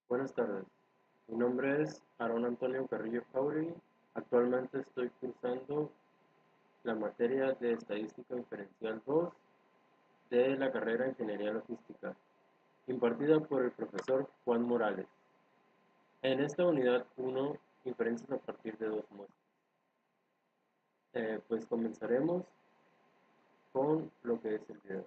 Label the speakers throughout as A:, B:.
A: Buenas tardes, mi nombre es Aaron Antonio Carrillo Jauregui. Actualmente estoy cursando la materia de Estadística Inferencial 2 de la carrera de Ingeniería Logística, impartida por el profesor Juan Morales. En esta unidad 1, inferencias a partir de dos muestras. Pues comenzaremos con lo que es el video.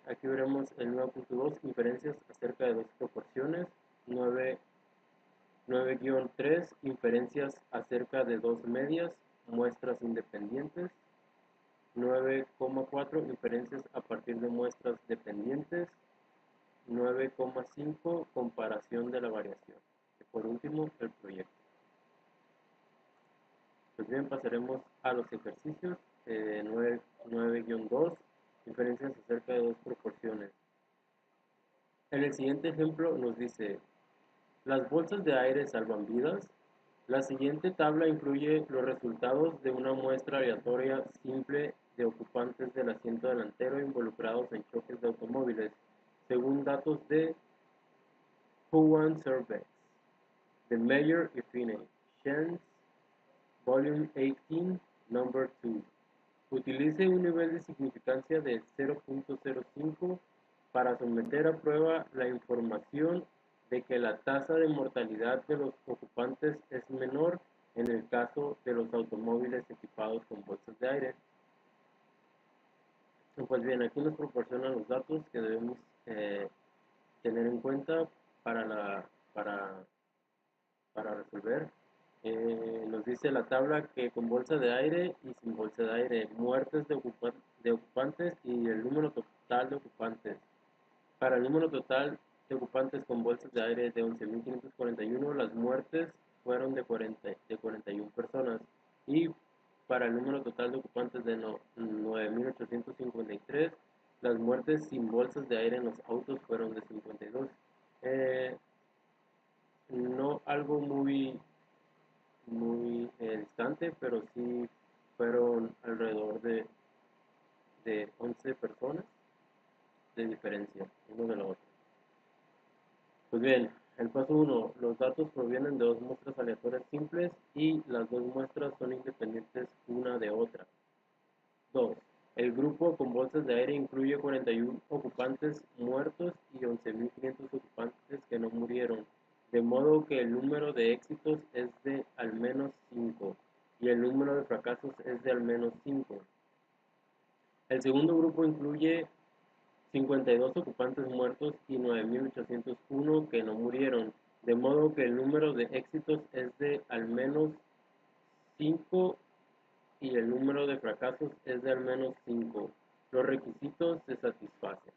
A: Aquí veremos el 9.2, inferencias acerca de dos proporciones. 9-3, inferencias acerca de dos medias, muestras independientes. 9,4, inferencias a partir de muestras dependientes. 9,5, comparación de la variación. Y por último, el proyecto. Pues bien, pasaremos a los ejercicios. 9-2, inferencias acerca de dos proporciones. En el siguiente ejemplo nos dice: ¿las bolsas de aire salvan vidas? La siguiente tabla incluye los resultados de una muestra aleatoria simple de ocupantes del asiento delantero involucrados en choques de automóviles, según datos de Huan Surveys. The Mayor y Finney, Science, Volume 18, Number 2. Utilice un nivel de significancia de 0.05 para someter a prueba la información de que la tasa de mortalidad de los ocupantes es menor en el caso de los automóviles equipados con bolsas de aire. Pues bien, aquí nos proporcionan los datos que debemos tener en cuenta para, para, para resolver. Nos dice la tabla que con bolsa de aire y sin bolsa de aire, muertes de ocupantes y el número total de ocupantes. Para el número total de ocupantes con bolsas de aire de 11.541, las muertes fueron de 41 personas. Y para el número total de ocupantes de 9.853, las muertes sin bolsas de aire en los autos fueron de 52. No algo muy distante, pero sí fueron alrededor de 11 personas de diferencia uno de la otra. Pues bien, el paso 1, los datos provienen de dos muestras aleatorias simples y las dos muestras son independientes una de otra. 2. El grupo con bolsas de aire incluye 41 ocupantes muertos y 11.500 ocupantes que no murieron, de modo que el número de éxitos es de al menos 5 y el número de fracasos es de al menos 5. El segundo grupo incluye 52 ocupantes muertos y 9.801 que no murieron, de modo que el número de éxitos es de al menos 5 y el número de fracasos es de al menos 5. Los requisitos se satisfacen.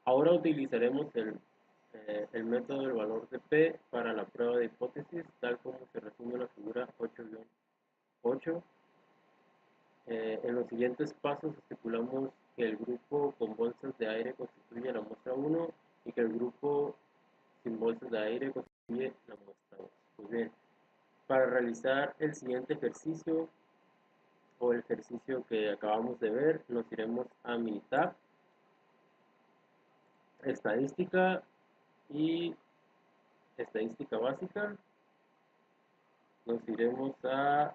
A: Ahora utilizaremos el método del valor de P para la prueba de hipótesis, tal como se resume en la figura 8-8. En los siguientes pasos estipulamos que el grupo con bolsas de aire constituye la muestra 1 y que el grupo sin bolsas de aire constituye la muestra 2. Pues bien, para realizar el siguiente ejercicio o el ejercicio que acabamos de ver, nos iremos a mi tab, estadística y estadística básica. Nos iremos a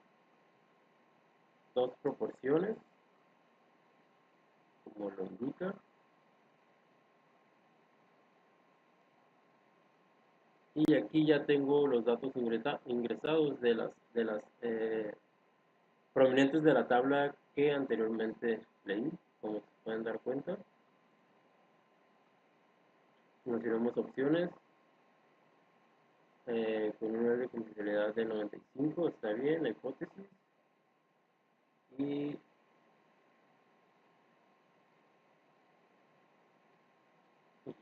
A: dos proporciones, como lo indica. Y aquí ya tengo los datos ingresados de las provenientes de la tabla que anteriormente leí, como se pueden dar cuenta. Nos iremos a opciones, con un nivel de confidencialidad de 95, está bien, la hipótesis. Y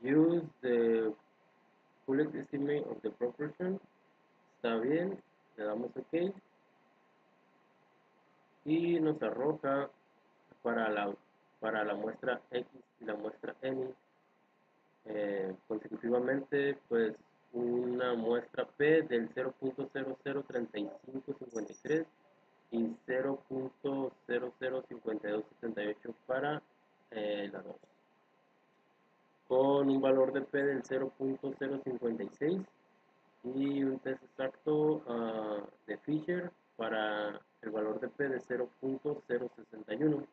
A: use the fullest estimate of the proportion, está bien, le damos OK. Y nos arroja para la muestra X y la muestra N consecutivamente, pues una muestra P del 0.003553 y 0.005278 para la 2, con un valor de P del 0.056 y un test exacto de Fisher para el valor de P de 0.061.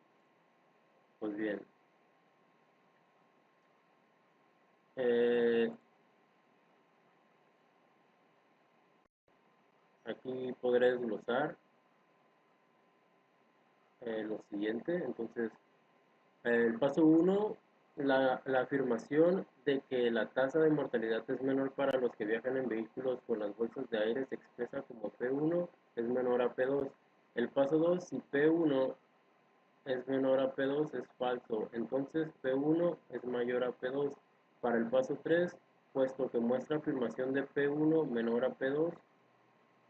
A: Pues bien, aquí podré desglosar lo siguiente. Entonces, el paso 1, la afirmación de que la tasa de mortalidad es menor para los que viajan en vehículos con las bolsas de aire se expresa como P1 es menor a P2. El paso 2, si P1 es menor a P2 es falso, entonces P1 es mayor a P2. Para el paso 3, puesto que muestra afirmación de P1 menor a P2,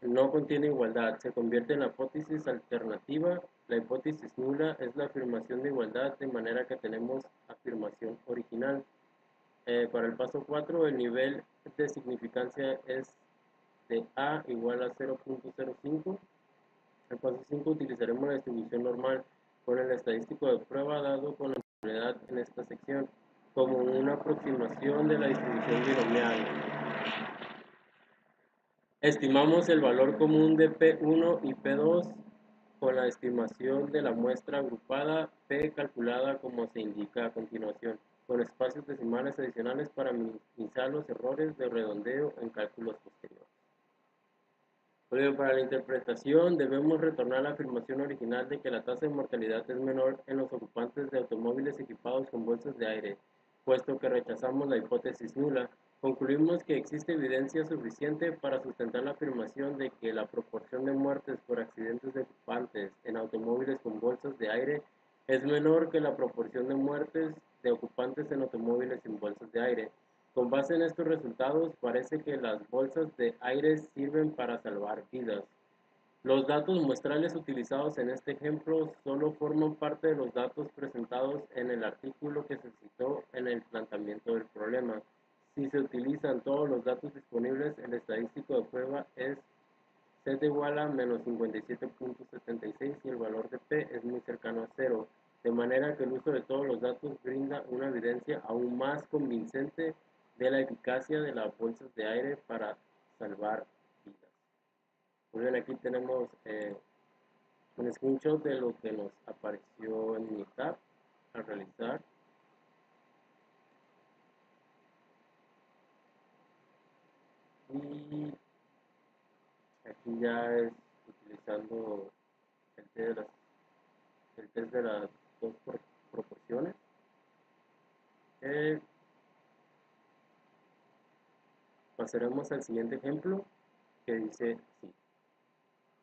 A: no contiene igualdad, se convierte en la hipótesis alternativa. La hipótesis nula es la afirmación de igualdad, de manera que tenemos afirmación original. Para el paso 4, el nivel de significancia es de A igual a 0.05. En el paso 5 utilizaremos la distribución normal con el estadístico de prueba dado con la probabilidad en esta sección como una aproximación de la distribución binomial. Estimamos el valor común de P1 y P2 con la estimación de la muestra agrupada P calculada como se indica a continuación, con espacios decimales adicionales para minimizar los errores de redondeo en cálculos posteriores. Luego, para la interpretación debemos retornar a la afirmación original de que la tasa de mortalidad es menor en los ocupantes de automóviles equipados con bolsas de aire, puesto que rechazamos la hipótesis nula. Concluimos que existe evidencia suficiente para sustentar la afirmación de que la proporción de muertes por accidentes de ocupantes en automóviles con bolsas de aire es menor que la proporción de muertes de ocupantes en automóviles sin bolsas de aire. Con base en estos resultados, parece que las bolsas de aire sirven para salvar vidas. Los datos muestrales utilizados en este ejemplo solo forman parte de los datos presentados en el artículo que se citó en el planteamiento del problema. Si se utilizan todos los datos disponibles, el estadístico de prueba es z igual a menos 57.76 y el valor de P es muy cercano a 0, de manera que el uso de todos los datos brinda una evidencia aún más convincente de la eficacia de las bolsas de aire para salvar vidas. Muy bien, aquí tenemos un screenshot de lo que nos apareció en mi tab al realizar. Y aquí ya es utilizando el test de las dos proporciones. Pasaremos al siguiente ejemplo que dice sí.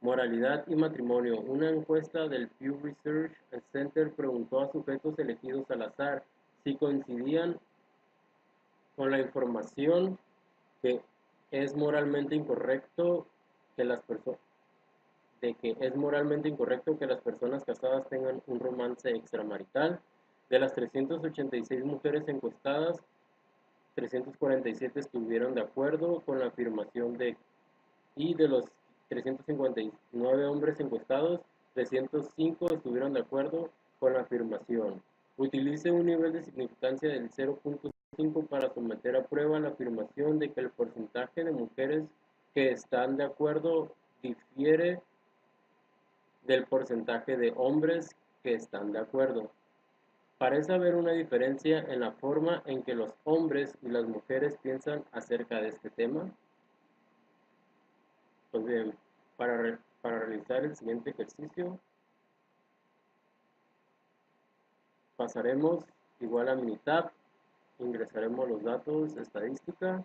A: Moralidad y matrimonio. Una encuesta del Pew Research Center preguntó a sujetos elegidos al azar si coincidían con la información que es moralmente incorrecto que las personas de que es moralmente incorrecto que las personas casadas tengan un romance extramarital. De las 386 mujeres encuestadas, 347 estuvieron de acuerdo con la afirmación y de los 359 hombres encuestados, 305 estuvieron de acuerdo con la afirmación. Utilice un nivel de significancia del 0.5 para someter a prueba la afirmación de que el porcentaje de mujeres que están de acuerdo difiere del porcentaje de hombres que están de acuerdo. Parece haber una diferencia en la forma en que los hombres y las mujeres piensan acerca de este tema. Pues bien, para realizar el siguiente ejercicio, pasaremos igual a Minitab, ingresaremos los datos estadística,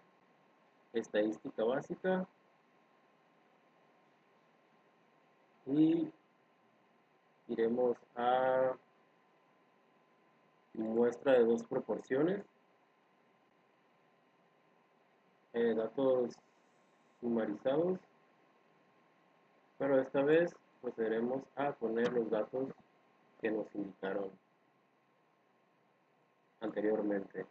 A: estadística básica y iremos a muestra de dos proporciones, datos sumarizados, pero esta vez procederemos a poner los datos que nos indicaron anteriormente.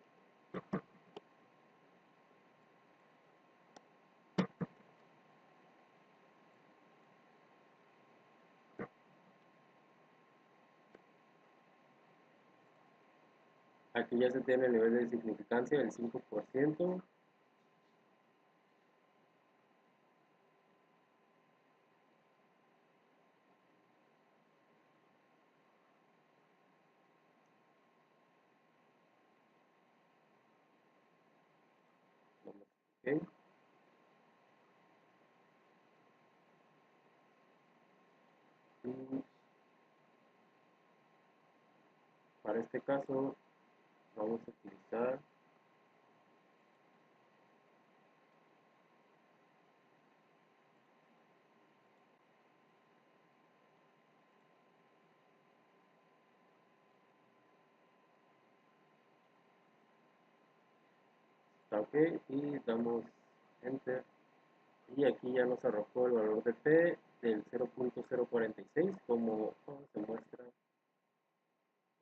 A: Aquí ya se tiene el nivel de significancia del 5%. ¿Ok? Y para este caso vamos a utilizar OK y damos Enter. Y aquí ya nos arrojó el valor de P del 0.046 como se muestra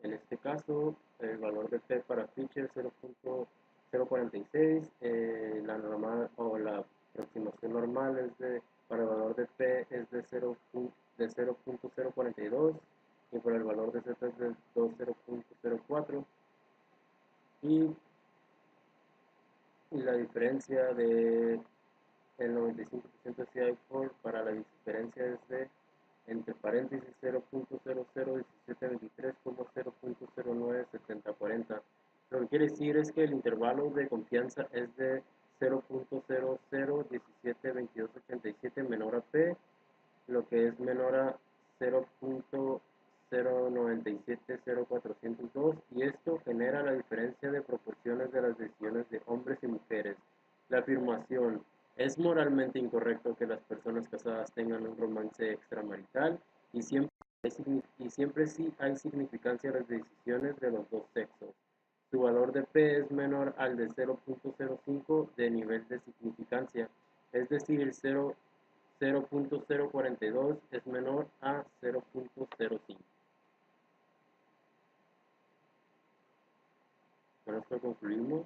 A: en este caso. El valor de P para Fisher 0.046, la normal o la aproximación normal es para el valor de P es de 0.042 y para el valor de Z es de 0.04 y la diferencia de el 95% de CI para la diferencia es de entre paréntesis 0.001723 como 0.097040. Lo que quiere decir es que el intervalo de confianza es de 0.00172287 menor a P, lo que es menor a 0.09700402, y esto genera la diferencia de proporciones de las decisiones de hombres y mujeres. La afirmación: es moralmente incorrecto que las personas casadas tengan un romance extramarital y siempre sí hay significancia en las decisiones de los dos sexos. Su valor de P es menor al de 0.05 de nivel de significancia, es decir, 0.042 es menor a 0.05. Con esto concluimos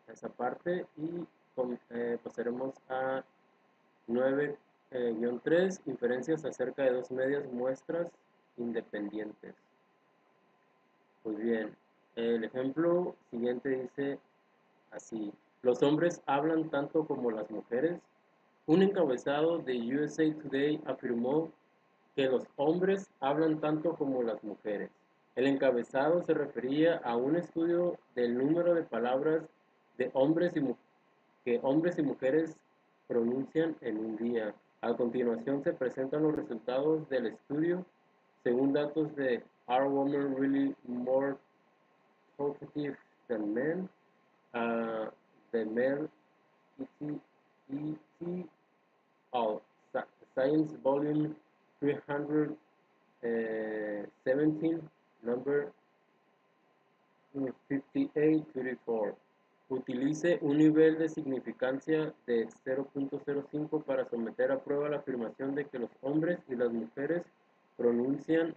A: esa parte y pasaremos a 9-3, inferencias acerca de dos medias muestras independientes. Pues bien, el ejemplo siguiente dice así: los hombres hablan tanto como las mujeres. Un encabezado de USA Today afirmó que los hombres hablan tanto como las mujeres. El encabezado se refería a un estudio del número de palabras de que hombres y mujeres pronuncian en un día. A continuación se presentan los resultados del estudio. Según datos de Are Women Really More Talkative Than Men? The Male ET of Science Volume 317, number 5834. Utilice un nivel de significancia de 0.05 para someter a prueba la afirmación de que los hombres y las mujeres pronuncian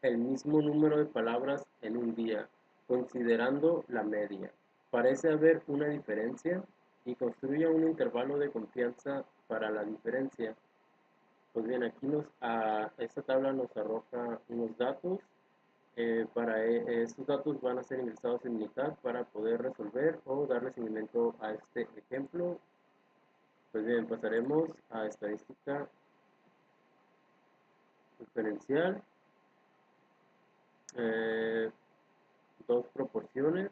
A: el mismo número de palabras en un día, considerando la media. Parece haber una diferencia y construya un intervalo de confianza para la diferencia. Pues bien, aquí esta tabla nos arroja unos datos. Estos datos van a ser ingresados en unidad para poder resolver o darle seguimiento a este ejemplo. Pues bien, pasaremos a estadística diferencial. Eh, dos proporciones.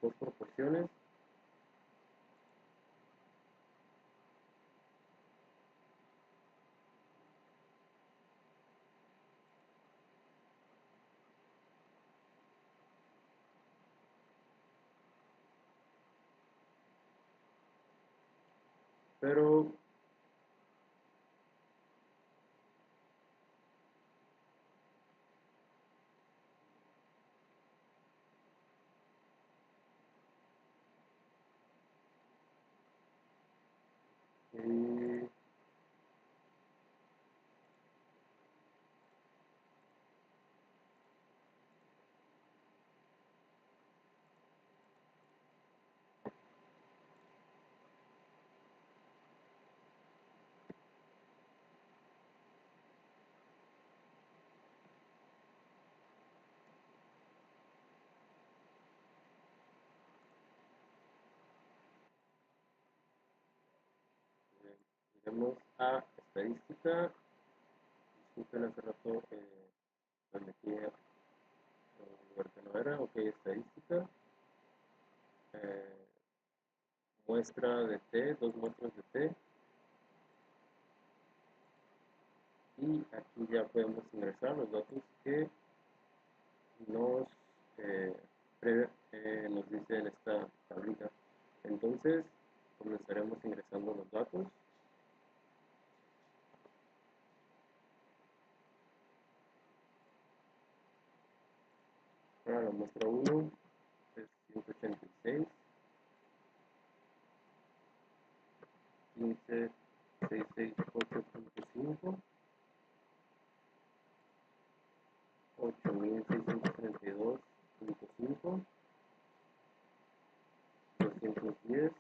A: Dos proporciones. Pero eh, Vamos a estadística. Disculpen, hace rato me metí a un lugar que no era. Ok, estadística. Muestra de T, dos muestras de T. Y aquí ya podemos ingresar los datos que nos, eh, nos dice en esta tablita. Entonces, comenzaremos ingresando los datos. Para la muestra 1 es 186, 15668.5, 8632.5, 210,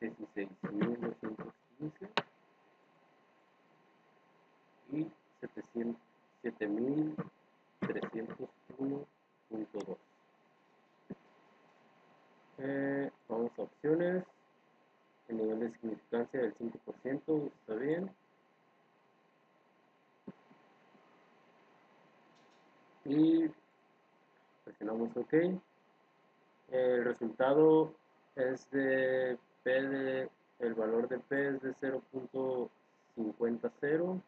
A: 16215 y 7301.2. Vamos a opciones. El nivel de significancia del 5% está bien. Y presionamos OK. El resultado es de P de, el valor de P es de 0.50.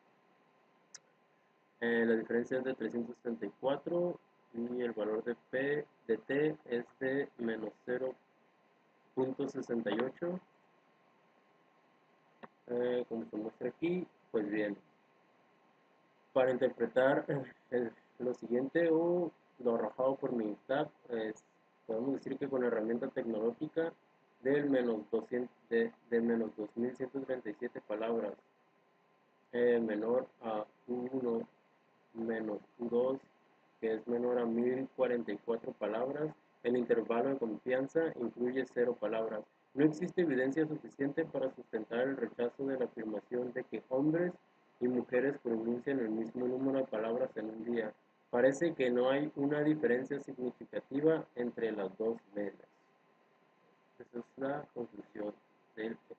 A: La diferencia es de 374 y el valor de P de T es de menos 0.68. Como se muestra aquí, pues bien, para interpretar lo siguiente o lo arrojado por mi tab, podemos decir que con la herramienta tecnológica del menos 200, de menos 2137 palabras menor a U1 menos U2, que es menor a 1044 palabras, el intervalo de confianza incluye 0 palabras. No existe evidencia suficiente para sustentar el rechazo de la afirmación de que hombres y mujeres pronuncian el mismo número de palabras en un día. Parece que no hay una diferencia significativa entre las dos medias. Esa es la conclusión del ejercicio.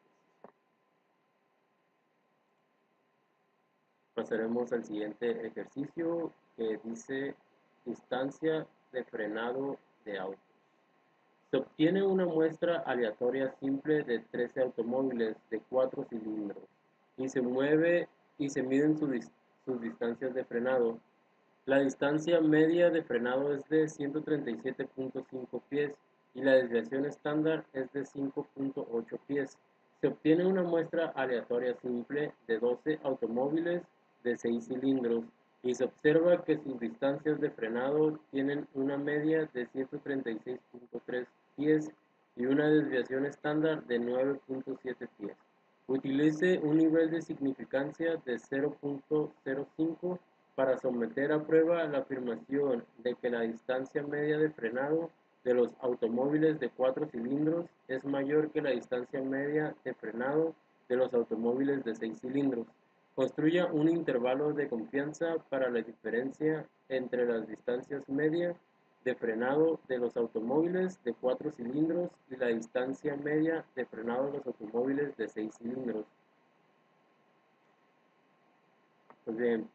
A: Pasaremos al siguiente ejercicio que dice distancia de frenado de autos. Se obtiene una muestra aleatoria simple de 13 automóviles de 4 cilindros y se miden sus distancias de frenado. La distancia media de frenado es de 137.5 pies y la desviación estándar es de 5.8 pies. Se obtiene una muestra aleatoria simple de 12 automóviles de 6 cilindros y se observa que sus distancias de frenado tienen una media de 136.3 pies y una desviación estándar de 9.7 pies. Utilice un nivel de significancia de 0.05 para someter a prueba la afirmación de que la distancia media de frenado de los automóviles de 4 cilindros es mayor que la distancia media de frenado de los automóviles de 6 cilindros. Construya un intervalo de confianza para la diferencia entre las distancias media de frenado de los automóviles de 4 cilindros y la distancia media de frenado de los automóviles de 6 cilindros. Pues bien,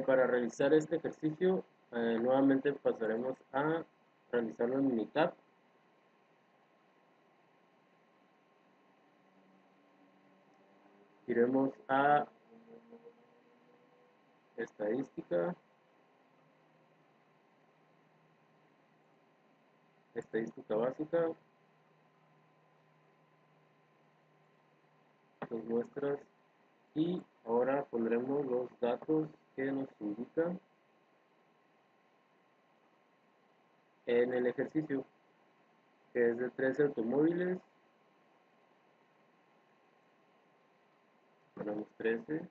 A: para realizar este ejercicio, nuevamente pasaremos a realizarlo en Minitab. Iremos a estadística, estadística básica, dos muestras y ahora pondremos los datos que nos indican en el ejercicio, que es de 13 automóviles. Ponemos 13,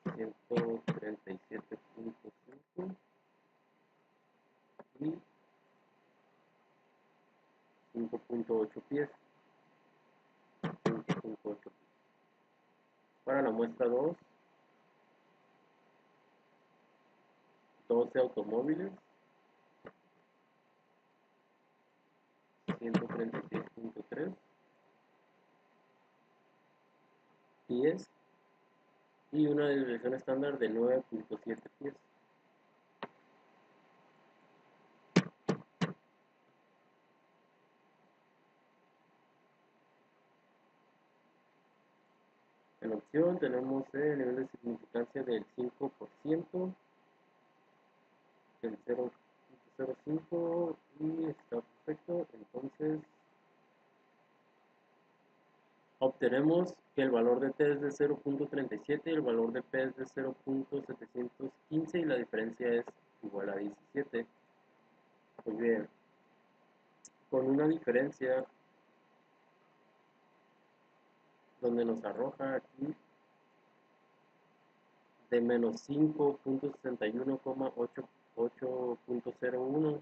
A: 137.5 y 5.8 pies. 5.8 pies. Para la muestra 2, 12 automóviles, 136.3 pies y una desviación estándar de 9.7 pies. En opción tenemos el nivel de significancia del 5%, del 0.05 y está perfecto. Entonces obtenemos que el valor de T es de 0.37 y el valor de P es de 0.715 y la diferencia es igual a 17. Pues bien, con una diferencia donde nos arroja aquí de menos 5.61,88.01,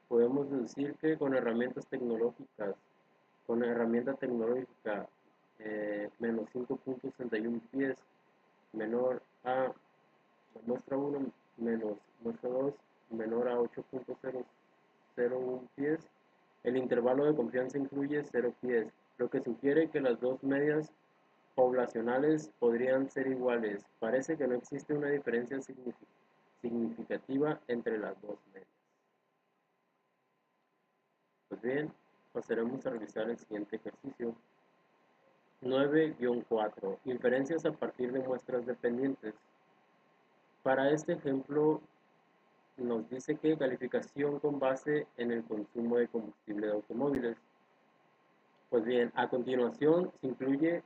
A: podemos decir que con herramientas tecnológicas, con la herramienta tecnológica menos 5.61 pies menor a muestra 1 menos muestra 2 menor a 8.001 pies, el intervalo de confianza incluye 0 pies, lo que sugiere que las dos medias poblacionales podrían ser iguales. Parece que no existe una diferencia significativa entre las dos medias. Pues bien, pasaremos a revisar el siguiente ejercicio. 9-4. Inferencias a partir de muestras dependientes. Para este ejemplo nos dice que calificación con base en el consumo de combustible de automóviles. Pues bien, a continuación se incluye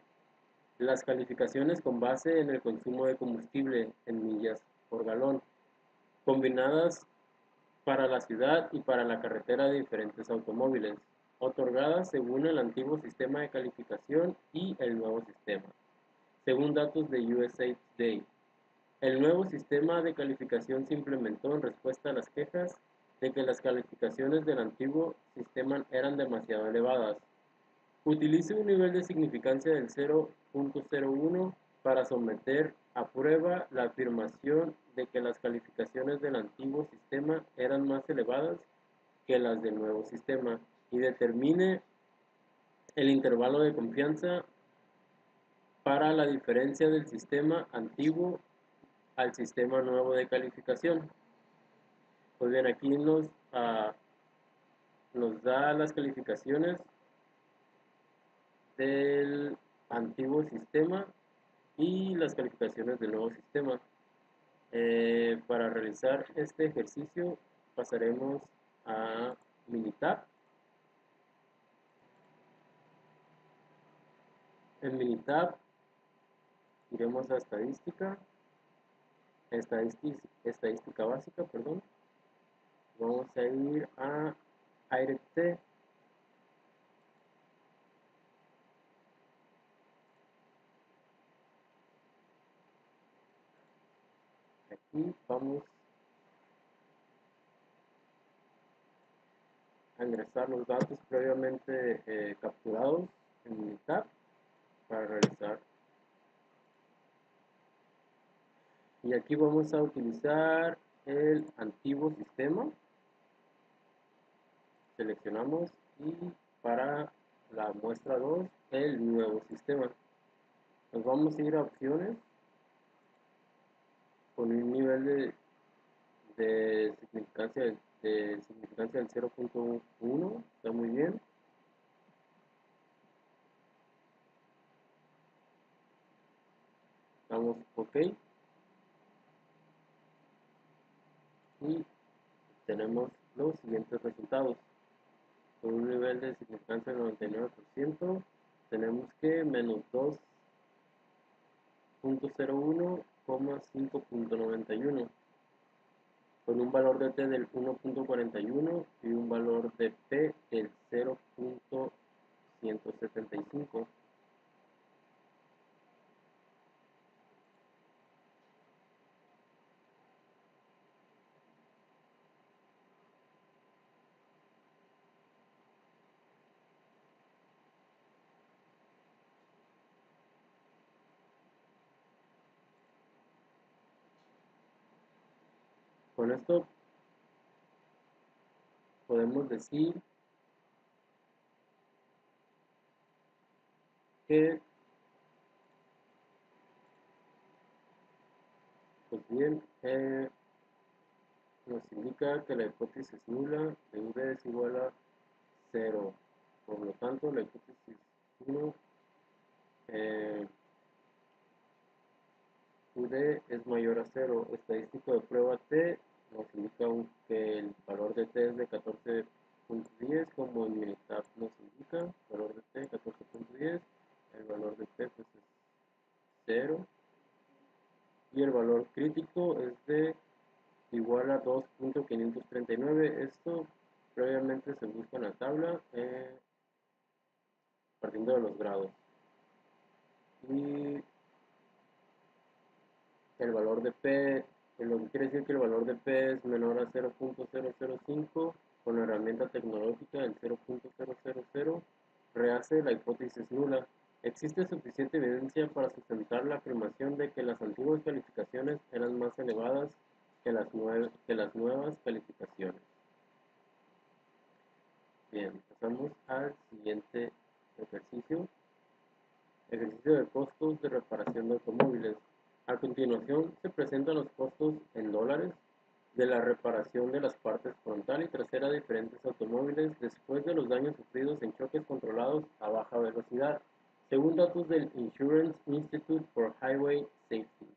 A: las calificaciones con base en el consumo de combustible en millas por galón, combinadas para la ciudad y para la carretera de diferentes automóviles, otorgadas según el antiguo sistema de calificación y el nuevo sistema. Según datos de USA Today, el nuevo sistema de calificación se implementó en respuesta a las quejas de que las calificaciones del antiguo sistema eran demasiado elevadas. Utilice un nivel de significancia del 0.01 para someter a prueba la afirmación de que las calificaciones del antiguo sistema eran más elevadas que las del nuevo sistema y determine el intervalo de confianza para la diferencia del sistema antiguo al sistema nuevo de calificación. Pues bien, aquí nos da las calificaciones del antiguo sistema y las calificaciones del nuevo sistema. Para realizar este ejercicio pasaremos a Minitab. En Minitab iremos a estadística básica, perdón. Vamos a ir a AIREPT. Aquí vamos a ingresar los datos previamente capturados en Minitab para realizar. Y aquí vamos a utilizar el antiguo sistema. Seleccionamos y para la muestra 2 el nuevo sistema. Nos vamos a ir a opciones con un nivel de significancia del 0.1, está muy bien. Damos OK y tenemos los siguientes resultados. Con un nivel de significancia del 99%, tenemos que menos 2.01, 5.91, con un valor de T del 1.41 y un valor de P del 0.175. Con esto podemos decir que, pues bien, nos indica que la hipótesis nula de UD es igual a 0. Por lo tanto, la hipótesis 1, UD es mayor a 0. Estadístico de prueba T nos indica que el valor de T es de 14.10, como en Minitab nos indica, valor de T 14.10, el valor de P pues es 0, y el valor crítico es de igual a 2.539. Esto previamente se busca en la tabla partiendo de los grados. Y el valor de P, lo que quiere decir que el valor de P es menor a 0.005, con la herramienta tecnológica del 0.000, rehace la hipótesis nula. Existe suficiente evidencia para sustentar la afirmación de que las antiguas calificaciones eran más elevadas que las nuevas calificaciones. Bien, pasamos al siguiente ejercicio. Ejercicio de costos de reparación de automóviles. A continuación se presentan los costos en dólares de la reparación de las partes frontal y trasera de diferentes automóviles después de los daños sufridos en choques controlados a baja velocidad, según datos del Insurance Institute for Highway Safety.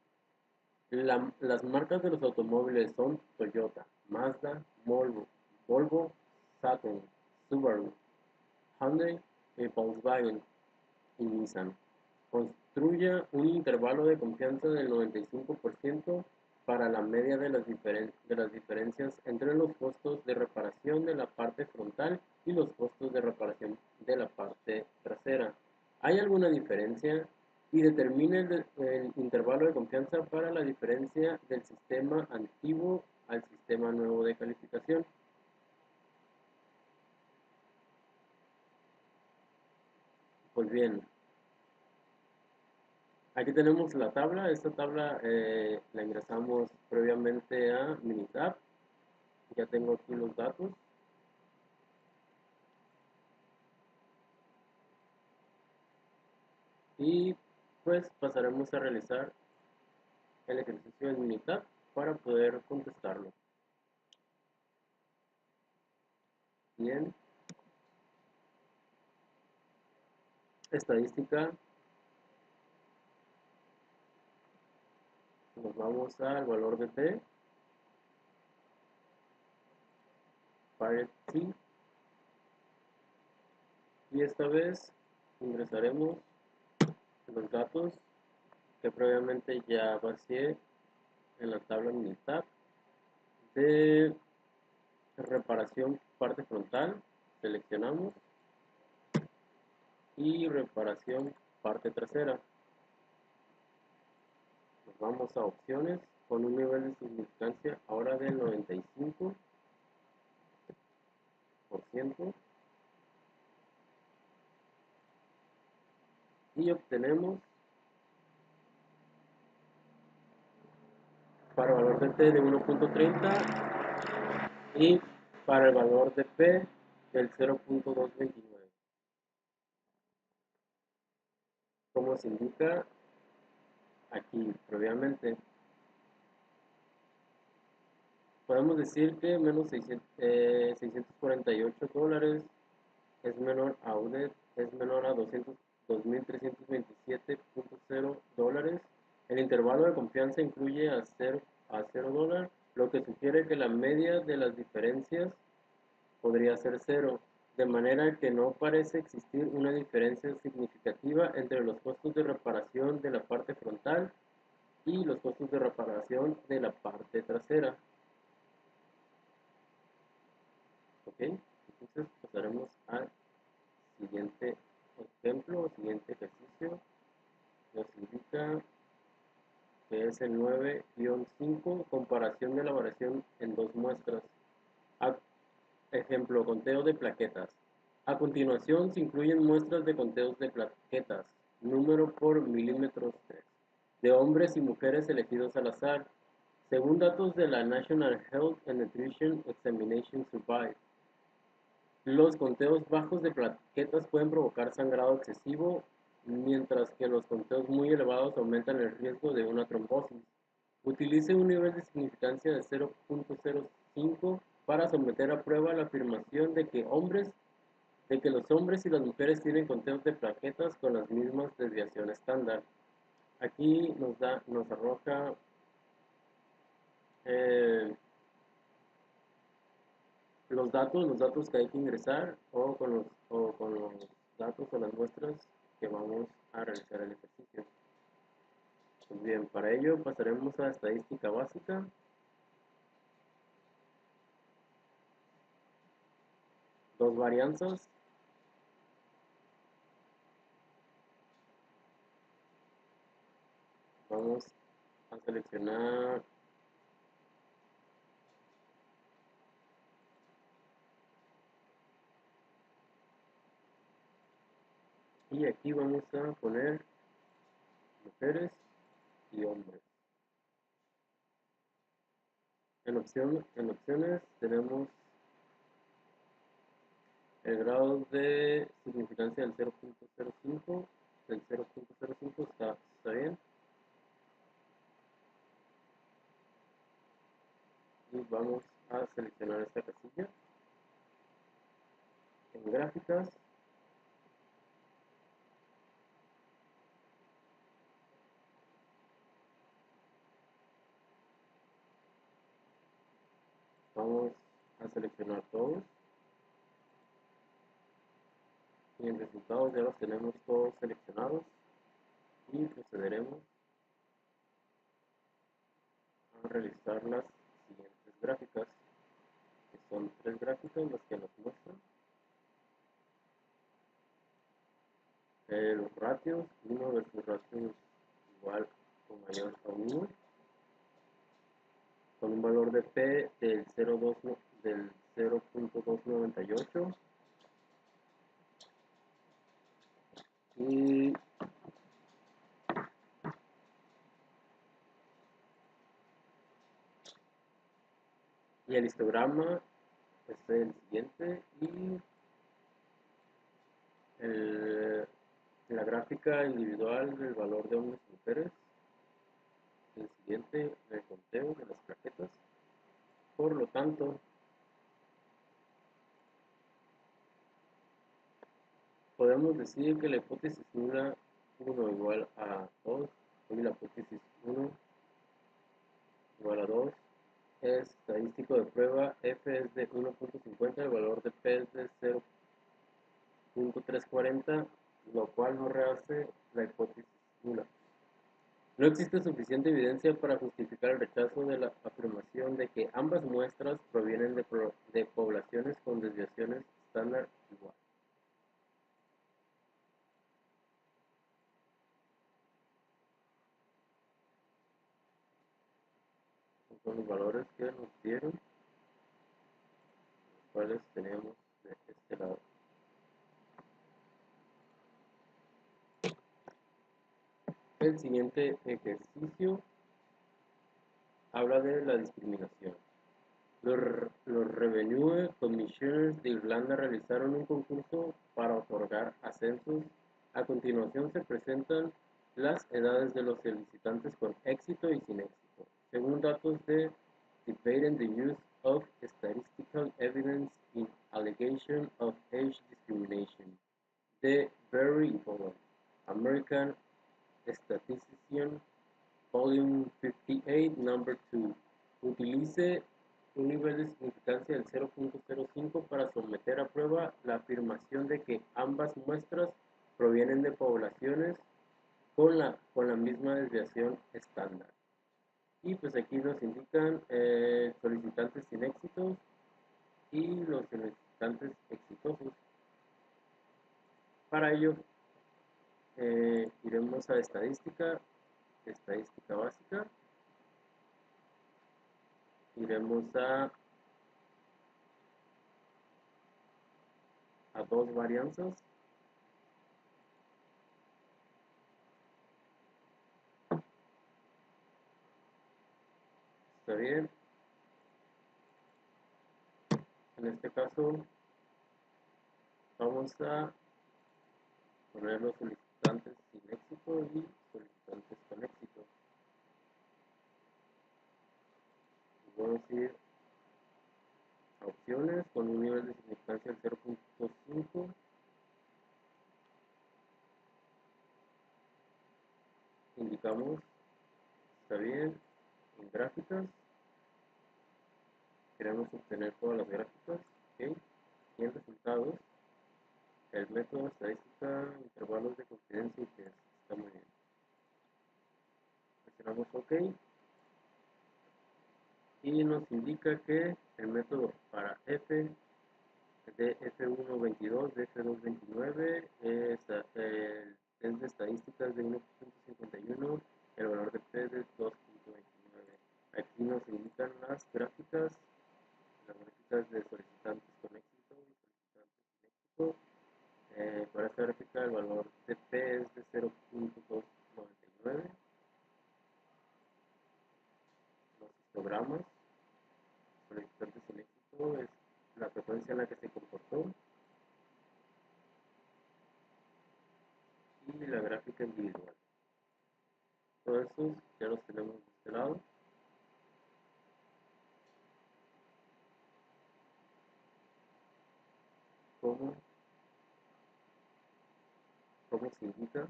A: Las marcas de los automóviles son Toyota, Mazda, Volvo, Saturn, Subaru, Hyundai y Volkswagen y Nissan. Construya un intervalo de confianza del 95% para la media de las diferencias entre los costos de reparación de la parte frontal y los costos de reparación de la parte trasera. ¿Hay alguna diferencia? Y determine el intervalo de confianza para la diferencia del sistema antiguo al sistema nuevo de calificación. Pues bien, aquí tenemos la tabla. Esta tabla la ingresamos previamente a Minitab. Ya tengo aquí los datos. Y pues pasaremos a realizar el ejercicio en Minitab para poder contestarlo. Bien. Estadística. Nos vamos al valor de T. Pirate T. Y esta vez ingresaremos los datos que previamente ya vacié en la tabla Minitab de reparación parte frontal. Seleccionamos y reparación parte trasera. Nos vamos a opciones con un nivel de significancia ahora del 95%. Y obtenemos para el valor de T de 1.30 y para el valor de P del 0.229. Como se indica aquí previamente, podemos decir que menos 648 dólares es menor a UDET, es menor a 2.327.0 dólares. El intervalo de confianza incluye a 0 dólar, lo que sugiere que la media de las diferencias podría ser 0, de manera que no parece existir una diferencia significativa entre los costos de reparación de la parte frontal y los costos de reparación de la parte trasera. ¿Ok? Entonces pasaremos al siguiente ejemplo o siguiente ejercicio. Nos indica que es el 9-5, comparación de la variación en dos muestras. Ejemplo, conteo de plaquetas. A continuación se incluyen muestras de conteos de plaquetas, número por milímetros 3, de hombres y mujeres elegidos al azar, según datos de la National Health and Nutrition Examination Survey. Los conteos bajos de plaquetas pueden provocar sangrado excesivo, mientras que los conteos muy elevados aumentan el riesgo de una trombosis. Utilice un nivel de significancia de 0.05 para someter a prueba la afirmación de que los hombres y las mujeres tienen conteos de plaquetas con las mismas desviaciones estándar. Aquí nos arroja eh, los datos que hay que ingresar o con los datos o las muestras que vamos a realizar el ejercicio. Pues bien, para ello pasaremos a estadística básica. Dos varianzas. Vamos a seleccionar y aquí vamos a poner mujeres y hombres. En opciones tenemos el grado de significancia del 0.05. El 0.05 está bien. Y vamos a seleccionar esta casilla. En gráficas vamos a seleccionar todos. Y en resultados ya los tenemos todos seleccionados. Y procederemos a realizar las siguientes gráficas, que son tres gráficas las que nos muestran los ratios, 1 versus ratios igual o mayor a 1, con un valor de P del 0.298 y el histograma es el siguiente y la gráfica individual del valor de hombres y mujeres, el siguiente el conteo de las plaquetas. Por lo tanto, podemos decir que la hipótesis nula 1 igual a 2 y la hipótesis 1 igual a 2 es estadístico de prueba, F es de 1.50, el valor de P es de 0.340, lo cual no rehace la hipótesis nula. No existe suficiente evidencia para justificar el rechazo de la afirmación de que ambas muestras provienen de poblaciones con desviaciones estándar igual. Son los valores que nos dieron, los cuales tenemos de este lado. El siguiente ejercicio habla de la discriminación. Los Revenue Commissioners de Irlanda realizaron un concurso para otorgar ascensos. A continuación se presentan las edades de los solicitantes con éxito y sin éxito, según datos de Debate and the Use of Statistical Evidence in Allegation of Age Discrimination, de Barry Bowen, American Statistician, Volume 58, Number 2. Utilice un nivel de significancia del 0.05 para someter a prueba la afirmación de que ambas muestras provienen de poblaciones con la misma desviación estándar. Y pues aquí nos indican solicitantes sin éxitos y los solicitantes exitosos. Para ello, iremos a estadística básica, iremos a dos varianzas. Está bien. En este caso, vamos a poner los solicitantes solicitantes sin éxito y solicitantes con éxito. Voy a decir opciones con un nivel de significancia del 0.5. Indicamos, está bien, en gráficas. Queremos obtener todas las gráficas, ¿ok? Y en resultados, el método estadística, intervalos de confidencia y test, está muy bien. Presionamos OK y nos indica que el método para F de F1.22, de F2.29, es de estadísticas de 1.51, el valor de P de 2.29. Aquí nos indican las gráficas de solicitantes con éxito y solicitantes sin éxito. Para esta gráfica el valor de P es de 0.299. Los histogramas, solicitantes sin éxito, es la frecuencia en la que se comportó. Y la gráfica individual. Todos estos ya los tenemos de este lado. ¿Cómo se indica?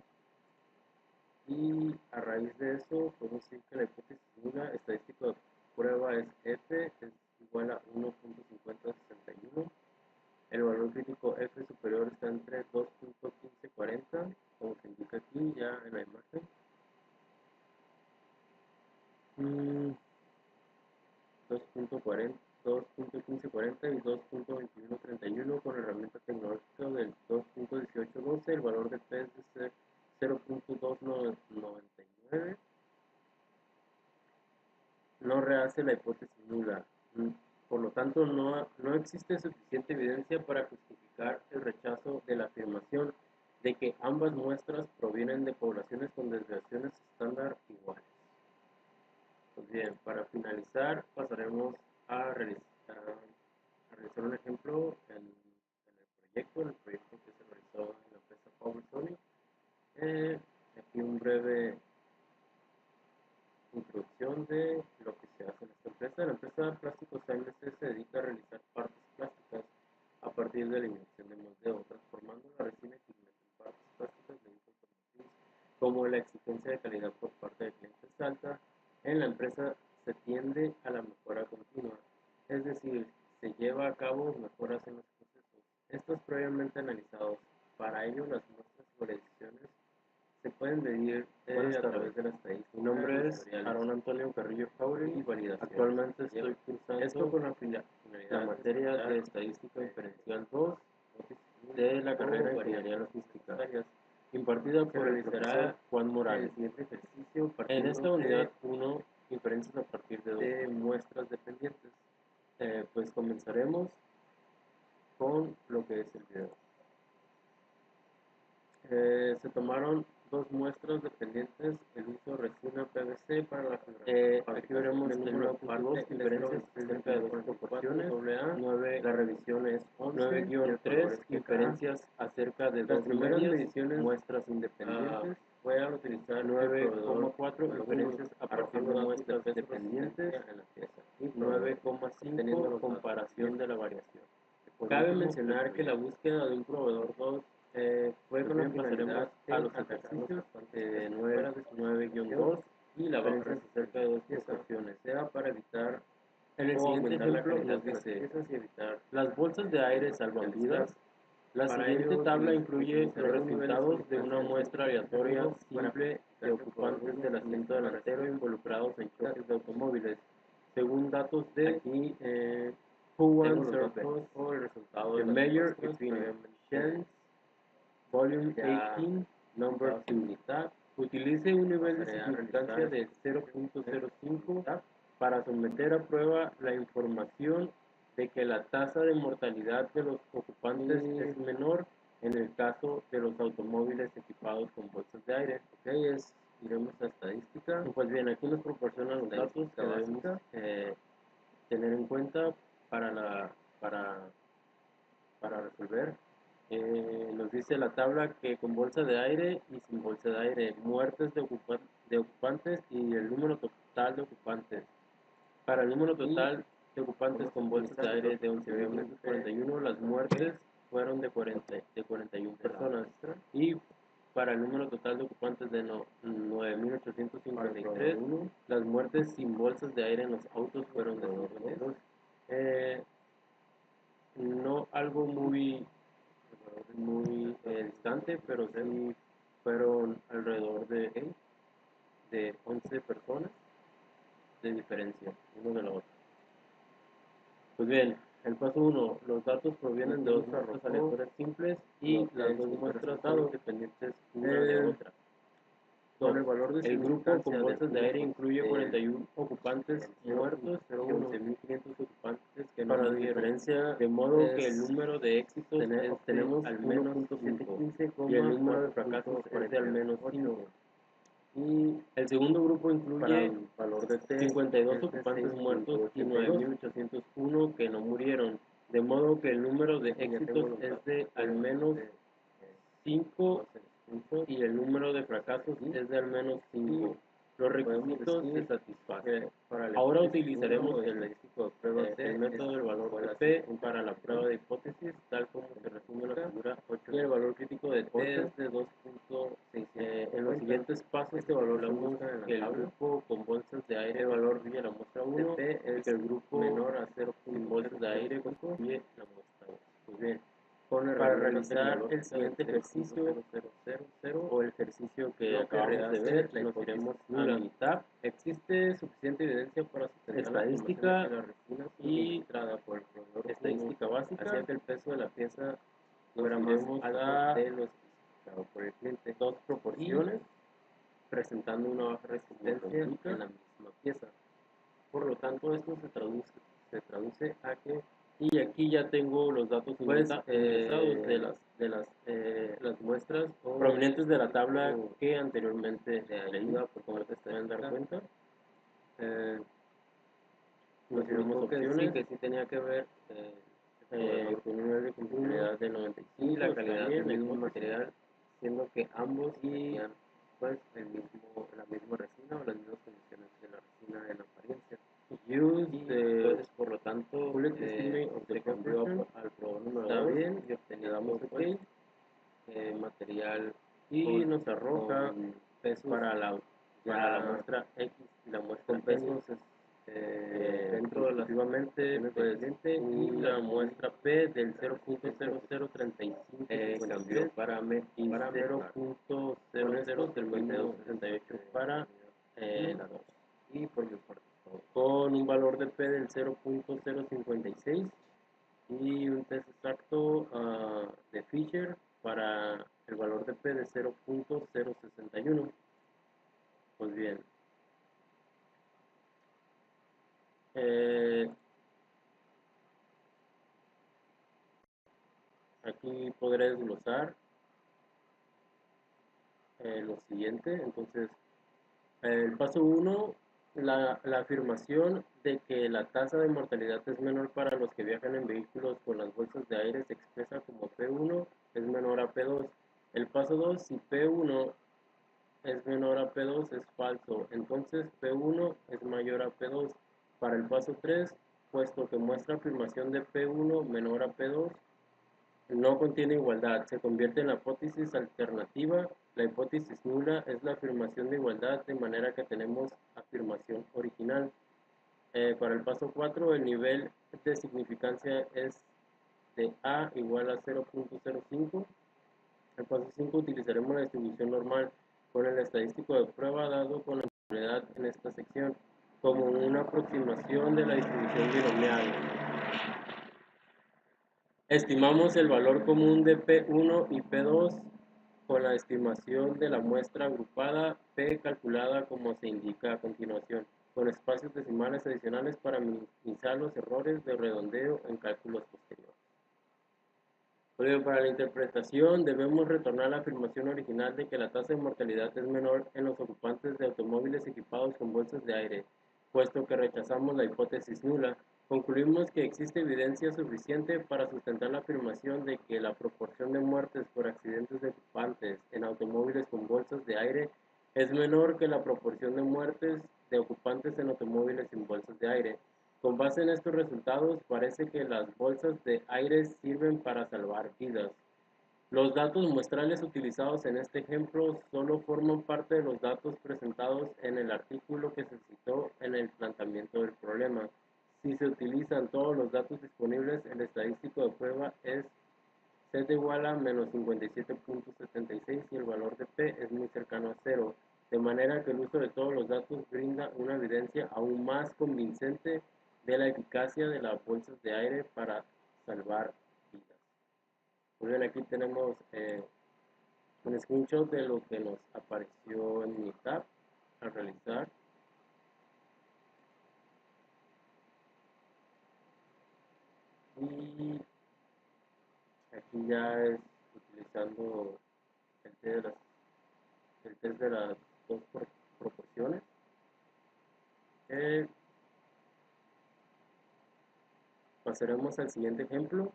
A: Y a raíz de eso podemos decir que la hipótesis nula estadística de prueba es F es igual a 1.5061. El valor crítico F superior está entre 2.1540, como se indica aquí ya en la imagen. 2.1540 y 2.2131 con herramienta tecnológica del 2.1812. El valor de P es de 0.299. No rehace la hipótesis nula. Por lo tanto, no existe suficiente evidencia para justificar el rechazo de la afirmación de que ambas muestras provienen de poblaciones con desviaciones estándar iguales. Pues bien, para finalizar, pasaremos a realizar un ejemplo en el proyecto que se realizó en la empresa Power Sony. Aquí un breve introducción de lo que se hace en esta empresa. La empresa Plásticos AMC se dedica a realizar partes plásticas a partir de la inyección de moldeo, transformando la resina y pigmento en partes plásticas de uso automotriz. Como la exigencia de calidad por parte del cliente es alta, en la empresa se tiende a la mejora continua, es decir, se lleva a cabo mejoras en los procesos. Estos previamente analizados. Para ello, las muestras y variaciones se pueden medir a través de la estadística. Mi nombre es Aaron Antonio Carrillo Jauregui y validación. Actualmente estoy cursando esto con la materia de Estadística Diferencial 2 de la carrera de Ingeniería Logística, impartida por el profesor Juan Morales. En esta unidad 1, inferencias a partir de muestras dependientes. Pues comenzaremos con lo que es el video. Se tomaron dos muestras dependientes, el uso de resina PVC para la aquí veremos el número 2 inferencias acerca de dos proporciones, AA, la revisión es 9-3 inferencias acerca de dos primeras mediciones, muestras independientes. Voy a utilizar 9,4 inferencias a partir de muestras dependientes, 9,5 comparación de la variación. Cabe mencionar que la búsqueda de un proveedor 2 fue con la finalidad a los ejercicios 9-2 y la baja acerca de dos proporciones, sea para evitar en el siguiente ejemplo nos dice las bolsas de aire salvan vidas. La siguiente tabla incluye los resultados de una muestra aleatoria simple de ocupantes del asiento delantero involucrados en choques de automóviles, según datos de aquí Who Survey o el resultado de Mayor Efficiency Volume 18, Number 2. Utilice un nivel de significancia de 0.05 para someter a prueba la información de que la tasa de mortalidad de los ocupantes es menor en el caso de los automóviles equipados con bolsas de aire. Iremos a estadística. Pues bien, aquí nos proporcionan los datos que debemos tener en cuenta para resolver. Nos Nos dice la tabla que con bolsa de aire y sin bolsa de aire, muertes de ocupantes y el número total de ocupantes. Para el número total de ocupantes con bolsas de aire de 11.541, las muertes fueron de 41 personas. Y para el número total de ocupantes de 9.853, las muertes sin bolsas de aire en los autos fueron de 52. No algo muy distante, pero sí fueron alrededor de 11 personas de diferencia uno de la otra. Pues bien, el paso 1, los datos provienen de dos muestras aleatorias simples y las dos muestras son independientes una de otra. El grupo con bolsas de aire incluye 41 ocupantes muertos y 11.500 ocupantes que no murieron, de modo que el número de éxitos tenemos al menos 5 y el número de fracasos es de al menos 5. Y el segundo grupo incluye 52 ocupantes muertos y 9.801 que no murieron, de modo que el número de éxitos es de al menos 5 y el número de fracasos es de al menos 5. Los requisitos se satisfacen. Ahora utilizaremos el método del valor de P para la prueba de hipótesis, tal como se resume en la figura 8. Y el valor crítico de T es de 2.6. En los siguientes pasos este valor que el grupo con bolsas de aire valor la muestra 1 es que el grupo menor a 0 sin bolsas de aire constituye la muestra 2. Pues bien, para realizar el siguiente ejercicio o el ejercicio que acabamos de ver, nos iremos a la mitad. Existe suficiente evidencia para sustentar estadística y estadística básica, hacía que el peso de la pieza nos iremos a de lo especificado por el cliente. Dos proporciones presentando una baja resistencia en la misma pieza. Por lo tanto, esto se traduce a que, y aquí ya tengo los datos ingresados de las muestras provenientes de la tabla que anteriormente leí, por como te pueden dar cuenta. Nos iremos opciones que sí tenía que ver con un nivel de confiabilidad de 95 y la calidad del mismo material, siendo que ambos tenían pues la misma resina o las mismas condiciones de la resina en apariencia. Entonces, por lo tanto, se cambió al probador número 2 y obtenemos OK, material y nos arroja pesos para la muestra X y la muestra con pesos dentro relativamente pues, y la muestra P del 0.0035 cambió para 0.0038 para la 2 y por mi parte con un valor de P del 0.056 y un test exacto de Fisher para el valor de P de 0.061. Pues bien, aquí podré desglosar lo siguiente. Entonces, el paso 1, la afirmación de que la tasa de mortalidad es menor para los que viajan en vehículos con las bolsas de aire se expresa como P1 es menor a P2. El paso 2, si P1 es menor a P2 es falso, entonces P1 es mayor a P2. Para el paso 3, puesto que muestra afirmación de P1 menor a P2, no contiene igualdad, se convierte en la hipótesis alternativa. La hipótesis nula es la afirmación de igualdad, de manera que tenemos afirmación original. Para el paso 4, el nivel de significancia es de A igual a 0.05. El paso 5, utilizaremos la distribución normal con el estadístico de prueba dado con la probabilidad en esta sección, como una aproximación de la distribución binomial. Estimamos el valor común de P1 y P2 con la estimación de la muestra agrupada P calculada como se indica a continuación, con espacios decimales adicionales para minimizar los errores de redondeo en cálculos posteriores. Bien, para la interpretación debemos retornar a la afirmación original de que la tasa de mortalidad es menor en los ocupantes de automóviles equipados con bolsas de aire, puesto que rechazamos la hipótesis nula. Concluimos que existe evidencia suficiente para sustentar la afirmación de que la proporción de muertes por accidentes de ocupantes en automóviles con bolsas de aire es menor que la proporción de muertes de ocupantes en automóviles sin bolsas de aire. Con base en estos resultados, parece que las bolsas de aire sirven para salvar vidas. Los datos muestrales utilizados en este ejemplo solo forman parte de los datos presentados en el artículo que se citó en el planteamiento del problema. Si se utilizan todos los datos disponibles, el estadístico de prueba es z igual a menos 57.76 y el valor de p es muy cercano a cero, de manera que el uso de todos los datos brinda una evidencia aún más convincente de la eficacia de las bolsas de aire para salvar vidas. Muy bien, aquí tenemos un screenshot de lo que nos apareció en mi tab al realizar. Y aquí ya es utilizando el test de las dos proporciones. Pasaremos al siguiente ejemplo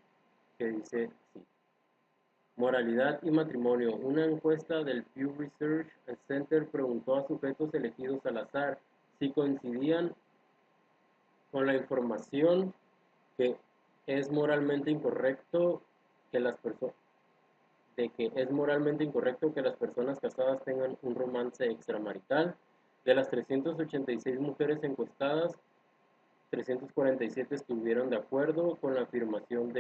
A: que dice así. Moralidad y matrimonio. Una encuesta del Pew Research Center preguntó a sujetos elegidos al azar si coincidían con la información que es moralmente incorrecto que las personas de que es moralmente incorrecto que las personas casadas tengan un romance extramarital. De las 386 mujeres encuestadas, 347 estuvieron de acuerdo con la afirmación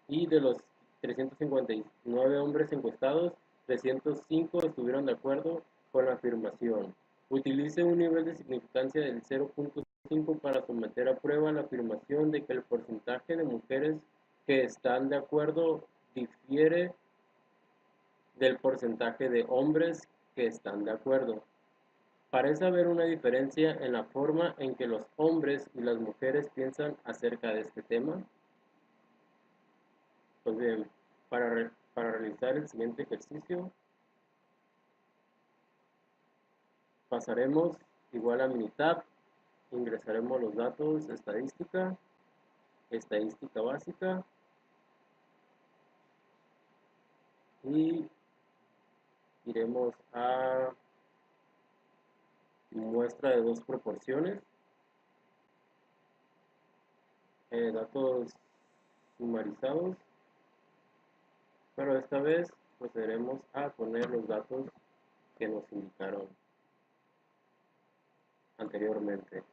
A: y de los 359 hombres encuestados, 305 estuvieron de acuerdo con la afirmación. Utilice un nivel de significancia del 0.5 para someter a prueba la afirmación de que el porcentaje de mujeres que están de acuerdo difiere del porcentaje de hombres que están de acuerdo. Parece haber una diferencia en la forma en que los hombres y las mujeres piensan acerca de este tema. Pues bien, para realizar el siguiente ejercicio, pasaremos igual a Minitab, ingresaremos los datos estadística básica y iremos a muestra de dos proporciones, datos sumarizados, pero esta vez procederemos a poner los datos que nos indicaron anteriormente.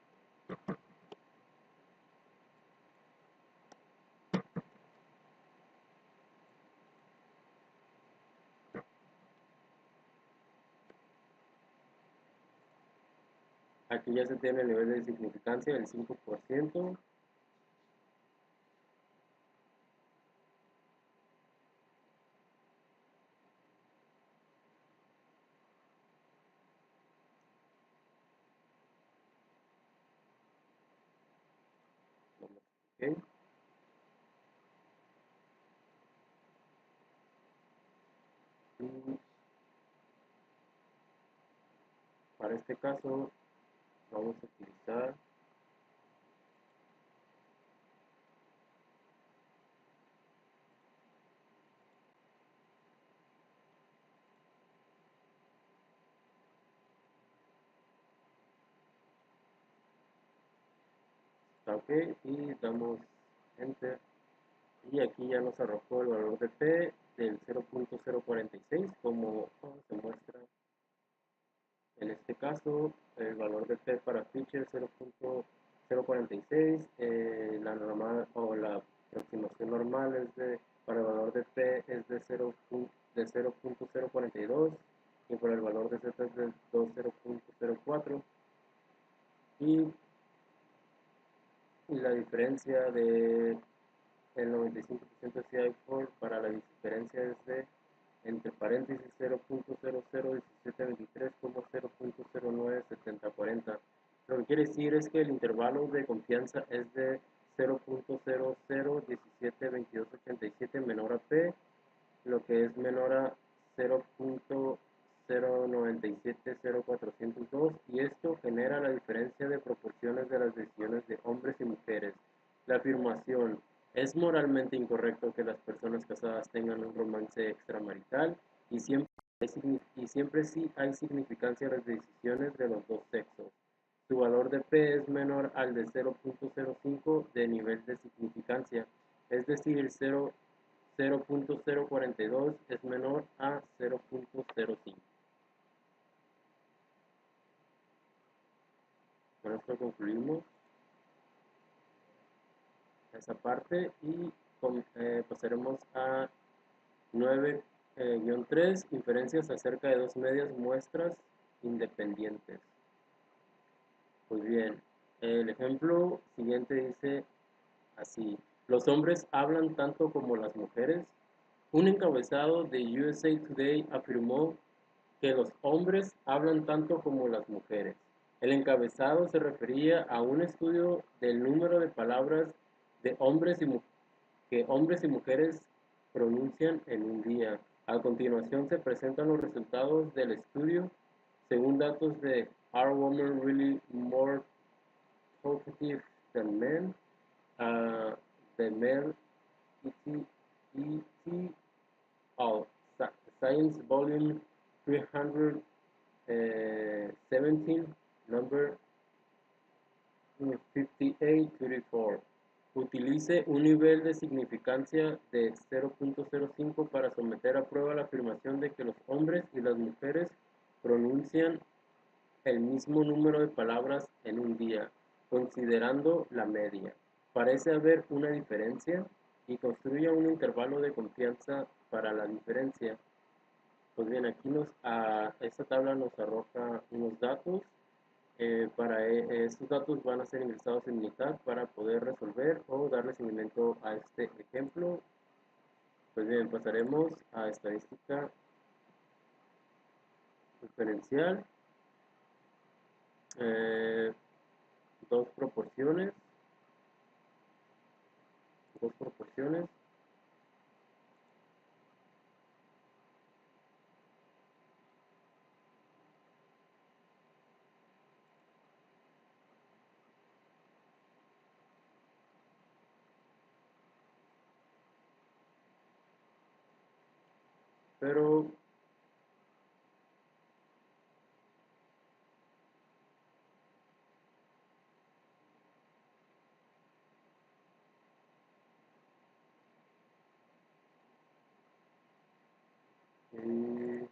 A: Aquí ya se tiene el nivel de significancia del 5%. ¿Okay? Y para este caso vamos a utilizar OK y damos Enter. Y aquí ya nos arrojó el valor de P del 0.046, como se muestra en este caso. El valor de P para Feature 0.046, la normal o la aproximación normal para el valor de P es de 0.042 y para el valor de Z es de 0.04 y la diferencia de el 95% CI4 para la diferencia es de entre paréntesis 0.001723 como 0.097040. Lo que quiere decir es que el intervalo de confianza es de 0.00172287 menor a P, lo que es menor a 0.0970 0.970.402 y esto genera la diferencia de proporciones de las decisiones de hombres y mujeres. La afirmación: es moralmente incorrecto que las personas casadas tengan un romance extramarital y siempre sí hay significancia en las decisiones de los dos sexos. Su valor de P es menor al de 0.05 de nivel de significancia, es decir, 0.042 es menor a 0.05. Con esto concluimos esa parte y pasaremos a 9-3, inferencias acerca de dos medias muestras independientes. Pues bien, el ejemplo siguiente dice así: los hombres hablan tanto como las mujeres. Un encabezado de USA Today afirmó que los hombres hablan tanto como las mujeres. El encabezado se refería a un estudio del número de palabras de que hombres y mujeres pronuncian en un día. A continuación se presentan los resultados del estudio. Según datos de Are Women Really More Talkative Than Men? The Male E.T. of Science Volume 317, number 5834. Utilice un nivel de significancia de 0.05 para someter a prueba la afirmación de que los hombres y las mujeres pronuncian el mismo número de palabras en un día, considerando la media. Parece haber una diferencia y construya un intervalo de confianza para la diferencia. Pues bien, aquí esta tabla nos arroja unos datos. Estos datos van a ser ingresados en Unitat para poder resolver o darle seguimiento a este ejemplo. Pues bien, pasaremos a estadística diferencial. Dos proporciones. Pero y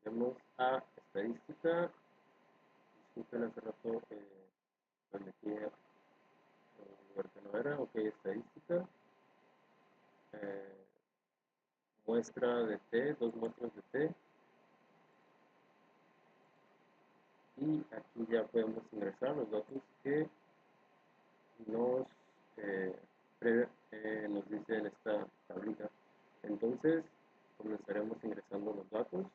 A: iremos a estadística. Disculpen, hace rato me metí a un lugar que no era. Ok, estadística. Muestra de T, dos muestras de T. Y aquí ya podemos ingresar los datos que nos, eh, nos dice en esta tablita. Entonces, comenzaremos ingresando los datos.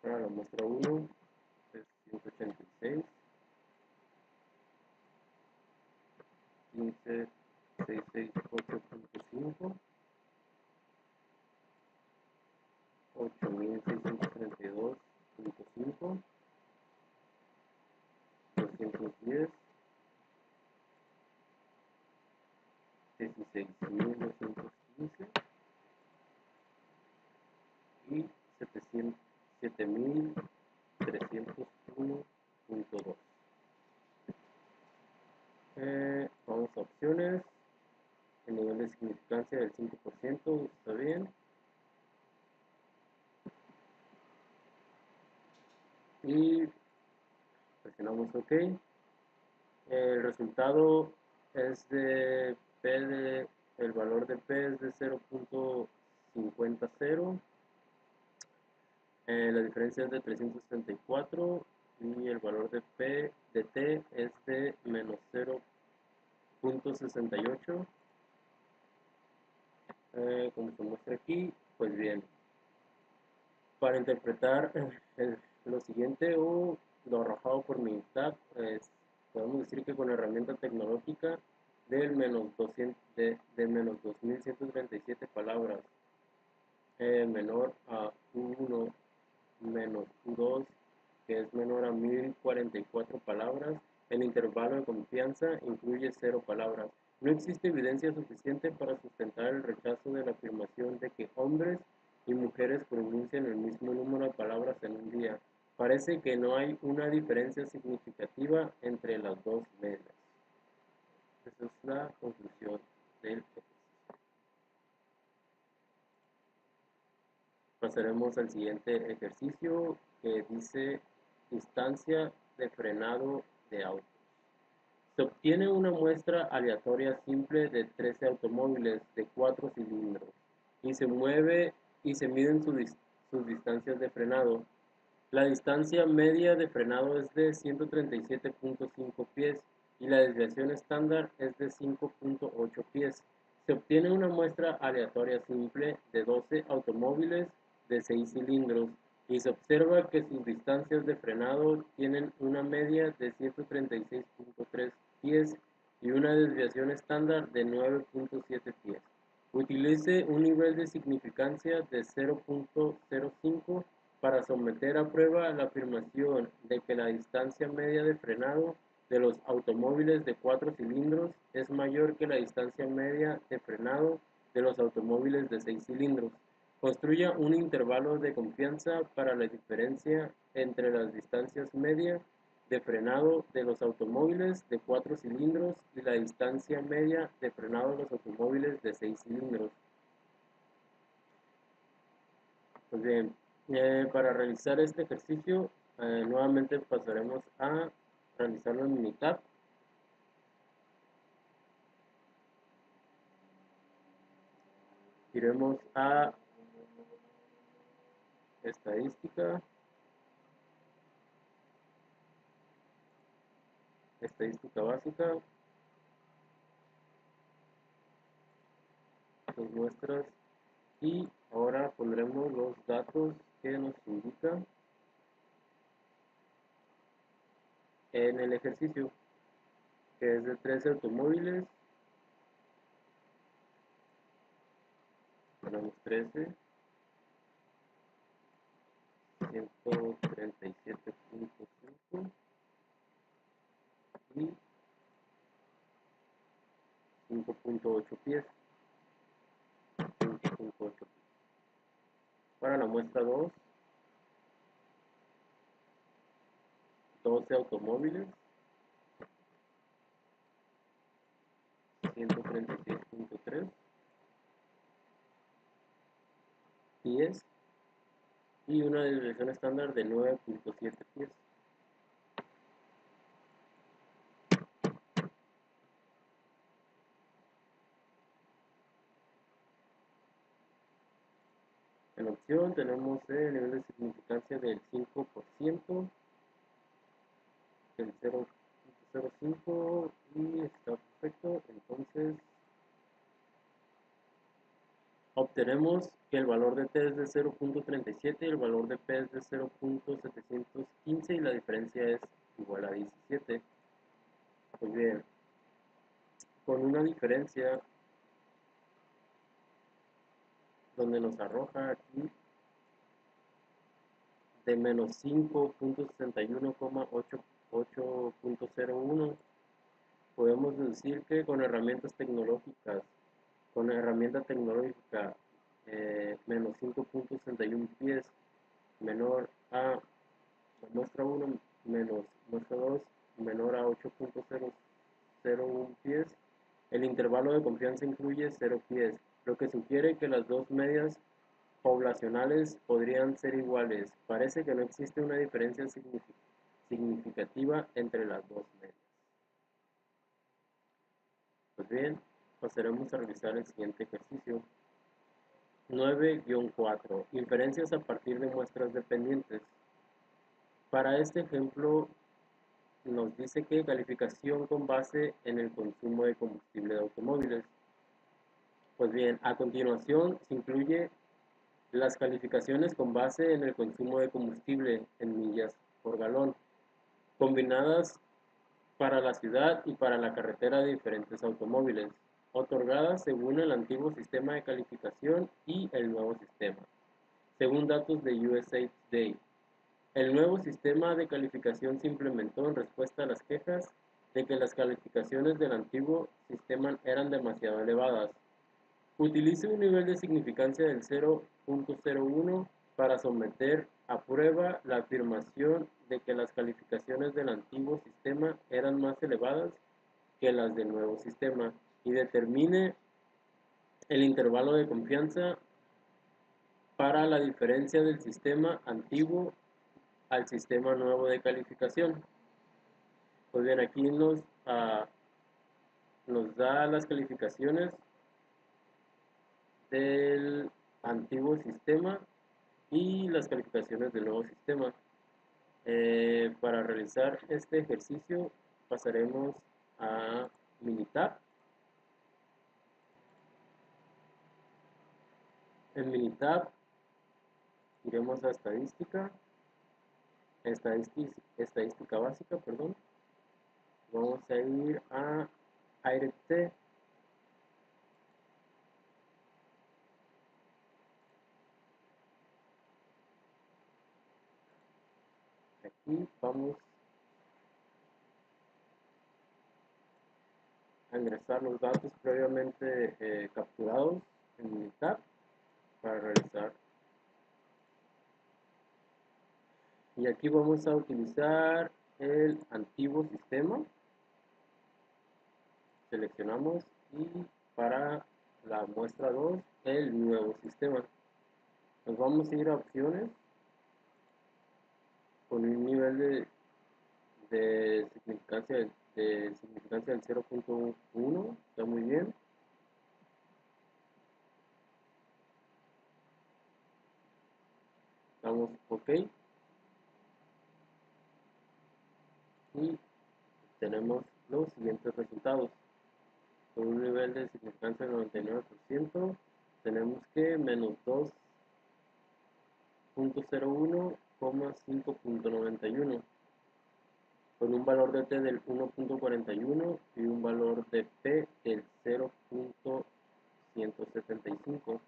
A: Para la muestra 1 es 186, 15.668.5, 8.632.5, 210, 16.215 y 7.301.2. Vamos a opciones. El nivel de significancia del 5% está bien. Y presionamos OK. El resultado es de P de el valor de P es de 0.50, la diferencia es de 374 y el valor de P de T es de menos 0.68, como se muestra aquí. Pues bien, para interpretar lo siguiente o lo arrojado por mi tab, podemos decir que con la herramienta tecnológica del menos 200, de menos 2137 palabras menor a U1 menos U2, que es menor a 1044 palabras, el intervalo de confianza incluye 0 palabras. No existe evidencia suficiente para sustentar el rechazo de la afirmación de que hombres y mujeres pronuncian el mismo número de palabras en un día. Parece que no hay una diferencia significativa entre las dos medias. Esa es la conclusión del ejercicio. Pasaremos al siguiente ejercicio que dice distancia de frenado de autos. Se obtiene una muestra aleatoria simple de 13 automóviles de 4 cilindros y se miden sus distancias de frenado. La distancia media de frenado es de 137.5 pies y la desviación estándar es de 5.8 pies. Se obtiene una muestra aleatoria simple de 12 automóviles de 6 cilindros y se observa que sus distancias de frenado tienen una media de 136.3 pies y una desviación estándar de 9.7 pies. Utilice un nivel de significancia de 0.05 para someter a prueba la afirmación de que la distancia media de frenado de los automóviles de 4 cilindros es mayor que la distancia media de frenado de los automóviles de 6 cilindros. Construya un intervalo de confianza para la diferencia entre las distancias medias de frenado de los automóviles de 4 cilindros y la distancia media de frenado de los automóviles de 6 cilindros. Pues bien, para realizar este ejercicio, nuevamente pasaremos a realizarlo en Minitab. Iremos a estadística, estadística básica, las muestras, y ahora pondremos los datos que nos indica en el ejercicio, que es de 13 automóviles. Ponemos 13, 137.5 y 5.8 pies. 5.8 pies. Para la muestra 2, 12 automóviles, 136.3 pies y una desviación estándar de 9.7 pies. En la opción tenemos el nivel de significancia del 5%, del 0.05 y está perfecto. Entonces obtenemos que el valor de T es de 0.37 y el valor de P es de 0.715 y la diferencia es igual a 17. Pues bien, con una diferencia donde nos arroja aquí de menos 5.61,8.01, podemos decir que con herramientas tecnológicas, con la herramienta tecnológica menos 5.61 pies menor a muestra 1 menos muestra 2 menor a 8.001 pies, el intervalo de confianza incluye 0 pies, lo que sugiere que las dos medias poblacionales podrían ser iguales. Parece que no existe una diferencia significativa entre las dos medias. Pues bien, pasaremos a realizar el siguiente ejercicio. 9-4. Inferencias a partir de muestras dependientes. Para este ejemplo nos dice que calificación con base en el consumo de combustible de automóviles. Pues bien, a continuación se incluye las calificaciones con base en el consumo de combustible en millas por galón, combinadas para la ciudad y para la carretera de diferentes automóviles, otorgadas según el antiguo sistema de calificación y el nuevo sistema, según datos de USA Today. El nuevo sistema de calificación se implementó en respuesta a las quejas de que las calificaciones del antiguo sistema eran demasiado elevadas. Utilice un nivel de significancia del 0.01 para someter a prueba la afirmación de que las calificaciones del antiguo sistema eran más elevadas que las del nuevo sistema y determine el intervalo de confianza para la diferencia del sistema antiguo al sistema nuevo de calificación. Pues bien, aquí nos da las calificaciones del antiguo sistema y las calificaciones del nuevo sistema. Para realizar este ejercicio pasaremos a Minitab. En Minitab iremos a estadística básica, perdón. Vamos a ir a AIRET. Aquí vamos a ingresar los datos previamente capturados en Minitab para realizar. Y aquí vamos a utilizar el antiguo sistema. Seleccionamos y para la muestra 2 el nuevo sistema. Nos vamos a ir a opciones con un nivel de significancia del 0.1, está muy bien. Damos OK y tenemos los siguientes resultados. Con un nivel de significancia del 99%, tenemos que menos 2.01, 5.91, con un valor de t del 1.41 y un valor de p del 0.175.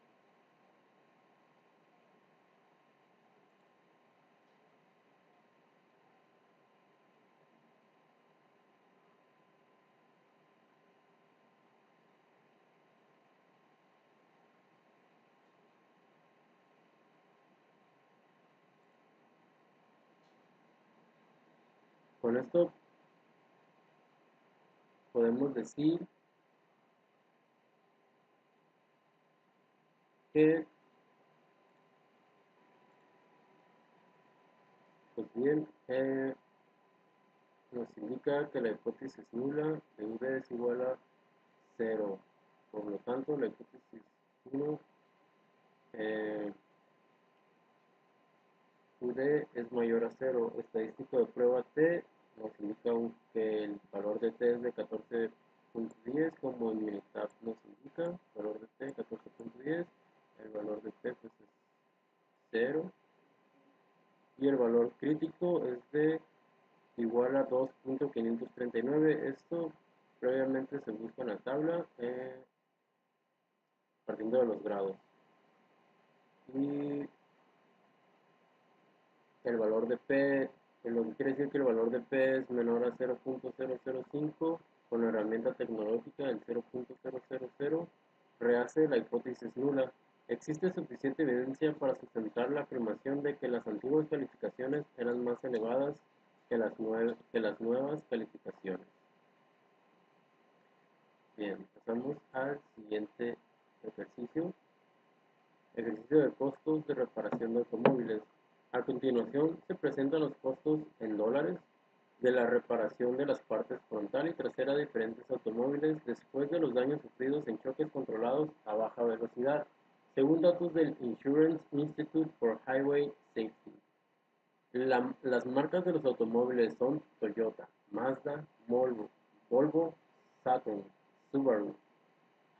A: Con esto podemos decir que, pues bien, nos indica que la hipótesis nula de V es igual a 0. Por lo tanto, la hipótesis 1, UD es mayor a 0. Estadístico de prueba T nos indica que el valor de T es de 14.10, como en Minitab nos indica, valor de T 14.10, el valor de T pues, es 0, y el valor crítico es de igual a 2.539. Esto previamente se busca en la tabla partiendo de los grados. Y el valor de P, lo que quiere decir que el valor de P es menor a 0.005, con la herramienta tecnológica del 0.000, rehace la hipótesis nula. Existe suficiente evidencia para sustentar la afirmación de que las antiguas calificaciones eran más elevadas que las nuevas calificaciones. Bien, pasamos al siguiente ejercicio. Ejercicio de costos de reparación de automóviles. A continuación se presentan los costos en dólares de la reparación de las partes frontal y trasera de diferentes automóviles después de los daños sufridos en choques controlados a baja velocidad, según datos del Insurance Institute for Highway Safety. Las marcas de los automóviles son Toyota, Mazda, Volvo, Saturn, Subaru,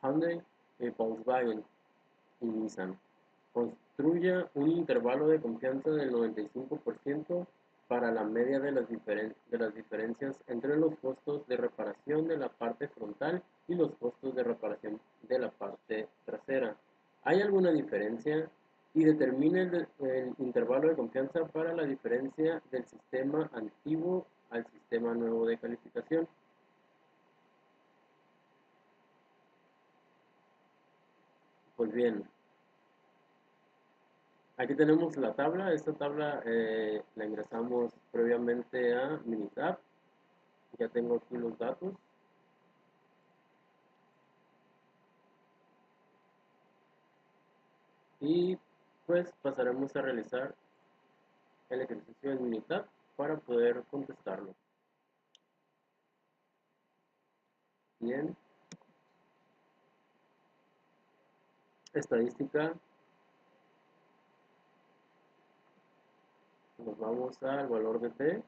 A: Hyundai, Volkswagen y Nissan. Construya un intervalo de confianza del 95% para la media de las diferencias entre los costos de reparación de la parte frontal y los costos de reparación de la parte trasera. ¿Hay alguna diferencia? Y determine el intervalo de confianza para la diferencia del sistema antiguo al sistema nuevo de calificación. Pues bien, aquí tenemos la tabla. Esta tabla la ingresamos previamente a Minitab. Ya tengo aquí los datos. Y pues pasaremos a realizar el ejercicio en Minitab para poder contestarlo. Bien. Estadística. Nos vamos al valor de T.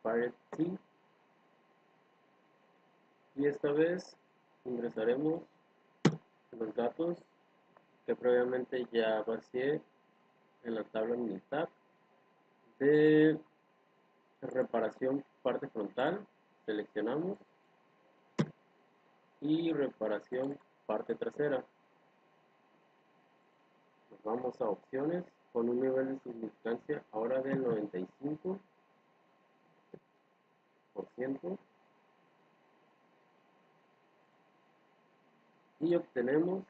A: Parent T. Y esta vez ingresaremos los datos que previamente ya vacié en la tabla Minitab de reparación parte frontal. Seleccionamos y reparación parte trasera. Nos vamos a opciones con un nivel de significancia ahora del 95% y obtenemos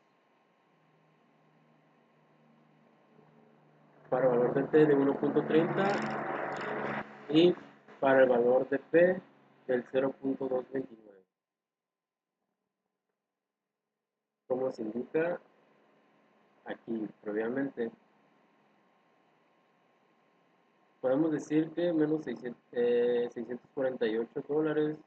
A: para el valor de T de 1.30 y para el valor de P del 0.229. Como se indica aquí previamente, podemos decir que menos 648 dólares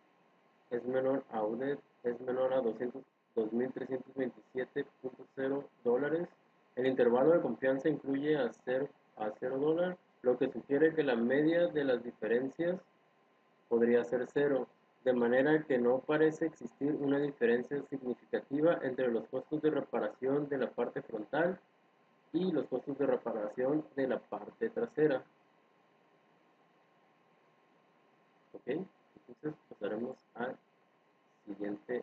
A: es menor a UNED, es menor a 2.327.0 dólares. El intervalo de confianza incluye a 0 dólar, lo que sugiere que la media de las diferencias podría ser 0, de manera que no parece existir una diferencia significativa entre los costos de reparación de la parte frontal y los costos de reparación de la parte trasera. ¿Ok? Entonces pasaremos al siguiente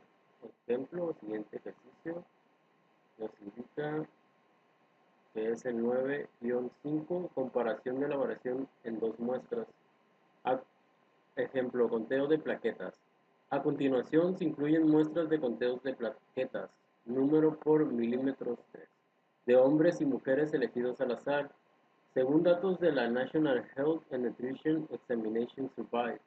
A: ejemplo o siguiente ejercicio. Nos indica que es el 9-5, comparación de la variación en dos muestras. Ejemplo, conteo de plaquetas. A continuación se incluyen muestras de conteos de plaquetas, número por milímetros 3, de hombres y mujeres elegidos al azar, según datos de la National Health and Nutrition Examination Survey.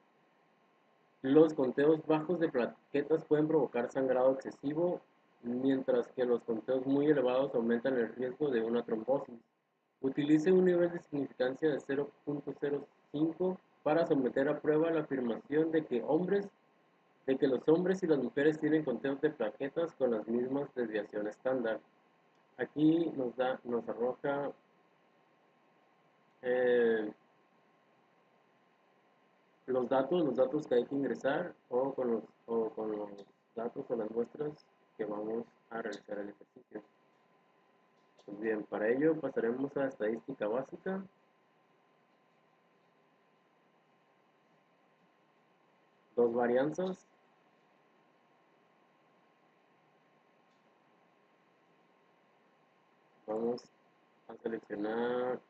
A: Los conteos bajos de plaquetas pueden provocar sangrado excesivo, mientras que los conteos muy elevados aumentan el riesgo de una trombosis. Utilice un nivel de significancia de 0.05 para someter a prueba la afirmación de que los hombres y las mujeres tienen conteos de plaquetas con las mismas desviaciones estándar. Aquí nos arroja eh, los datos que hay que ingresar o con los datos o las muestras que vamos a realizar el ejercicio. Pues bien, para ello pasaremos a estadística básica. Dos varianzas. Vamos a seleccionar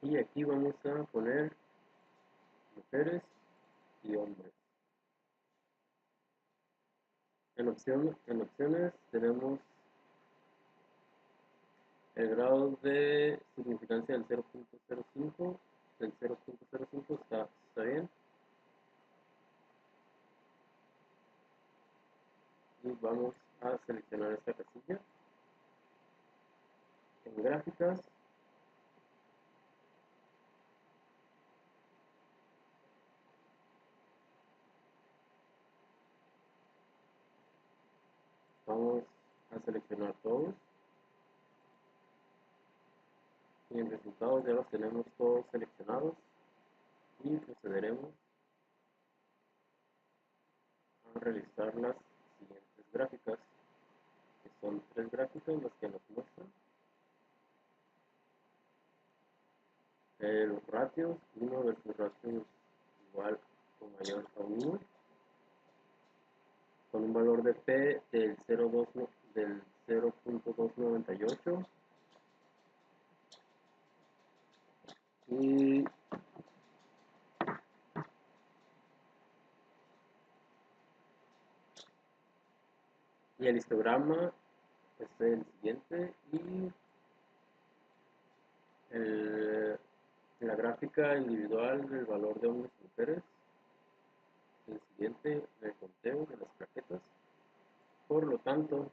A: y aquí vamos a poner mujeres y hombres. En opciones tenemos el grado de significancia del 0.05. El 0.05 está bien. Y Vamos a seleccionar todos y en resultados ya los tenemos todos seleccionados y procederemos a realizar las siguientes gráficas, que son 3 gráficas las que nos muestran los ratios, 1 versus ratios igual o mayor a 1, con un valor de P del 0.298 y el histograma es el siguiente y la gráfica individual del valor de hombres y mujeres, el siguiente, el conteo de las plaquetas. Por lo tanto,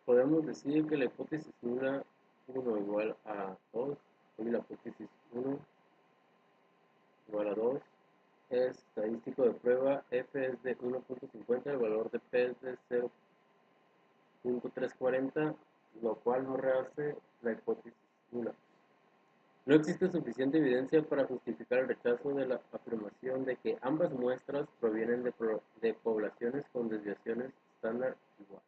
A: podemos decir que la hipótesis nula 1 igual a 2 y la hipótesis 1 igual a 2 es estadístico de prueba, F es de 1.50, el valor de P es de 0.340, lo cual no rehace la hipótesis nula. No existe suficiente evidencia para justificar el rechazo de la afirmación de que ambas muestras provienen de poblaciones con desviaciones estándar igual.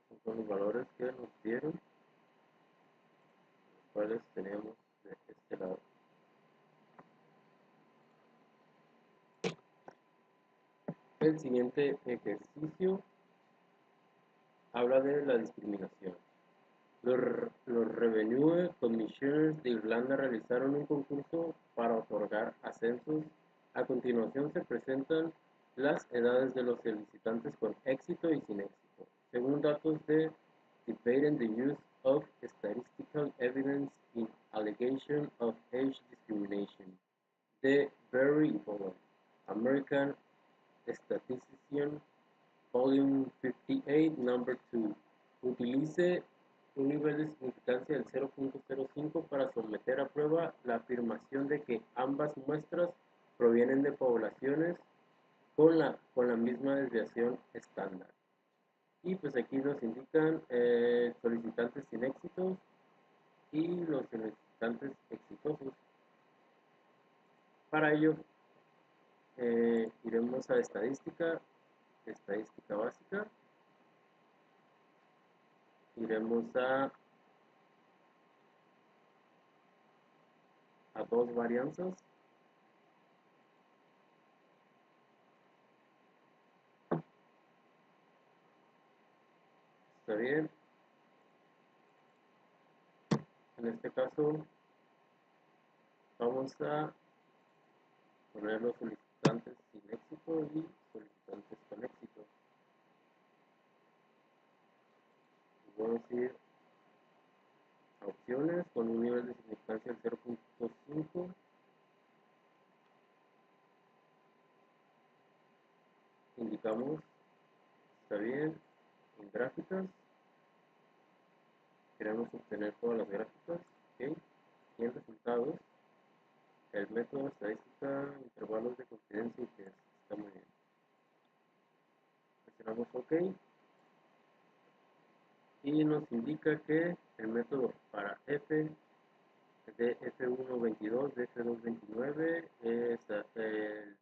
A: Estos son los valores que nos dieron, los cuales tenemos de este lado. El siguiente ejercicio habla de la discriminación. Los Revenue Commissioners de Irlanda realizaron un concurso para otorgar ascensos. A continuación se presentan las edades de los solicitantes con éxito y sin éxito. Según datos de Debate and the Use of Statistical Evidence in Allegation of Age Discrimination, de Barry y Bowen, American Statistician, Volume 58, Number 2. Utilice un nivel de significancia del 0.05 para someter a prueba la afirmación de que ambas muestras provienen de poblaciones con la misma desviación estándar. Y pues aquí nos indican solicitantes sin éxitos y los solicitantes exitosos. Para ello, iremos a estadística básica, iremos a dos varianzas, está bien. En este caso vamos a poner los solicitantes sin éxito y solicitantes con éxito. Vamos a ir a opciones con un nivel de significancia del 0.5. Indicamos, está bien, en gráficas. Queremos obtener todas las gráficas, ¿okay? Y en resultados, el método de estadística, intervalos de confidencia y test, está muy bien. Presionamos OK y nos indica que el método para F de F1.22, de F2.29 es de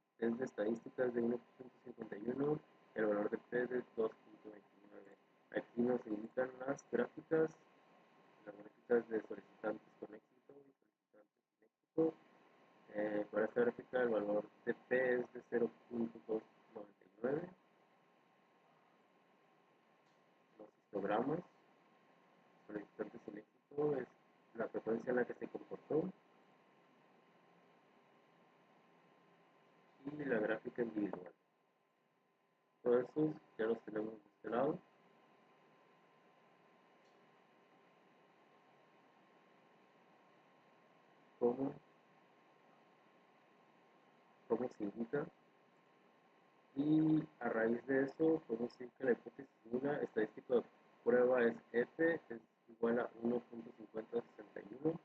A: estadísticas de 1.51, el valor de P de 2.29. Aquí nos indican las gráficas de solicitantes con éxito y solicitantes sin éxito. Para esta gráfica el valor de P es de 0.299. Los histogramas, solicitantes sin éxito es la frecuencia en la que se comportó y la gráfica individual. Todos estos ya los tenemos de este lado. ¿Cómo se indica? Y a raíz de eso podemos decir que la hipótesis nula estadística de prueba es F, es igual a 1.5061.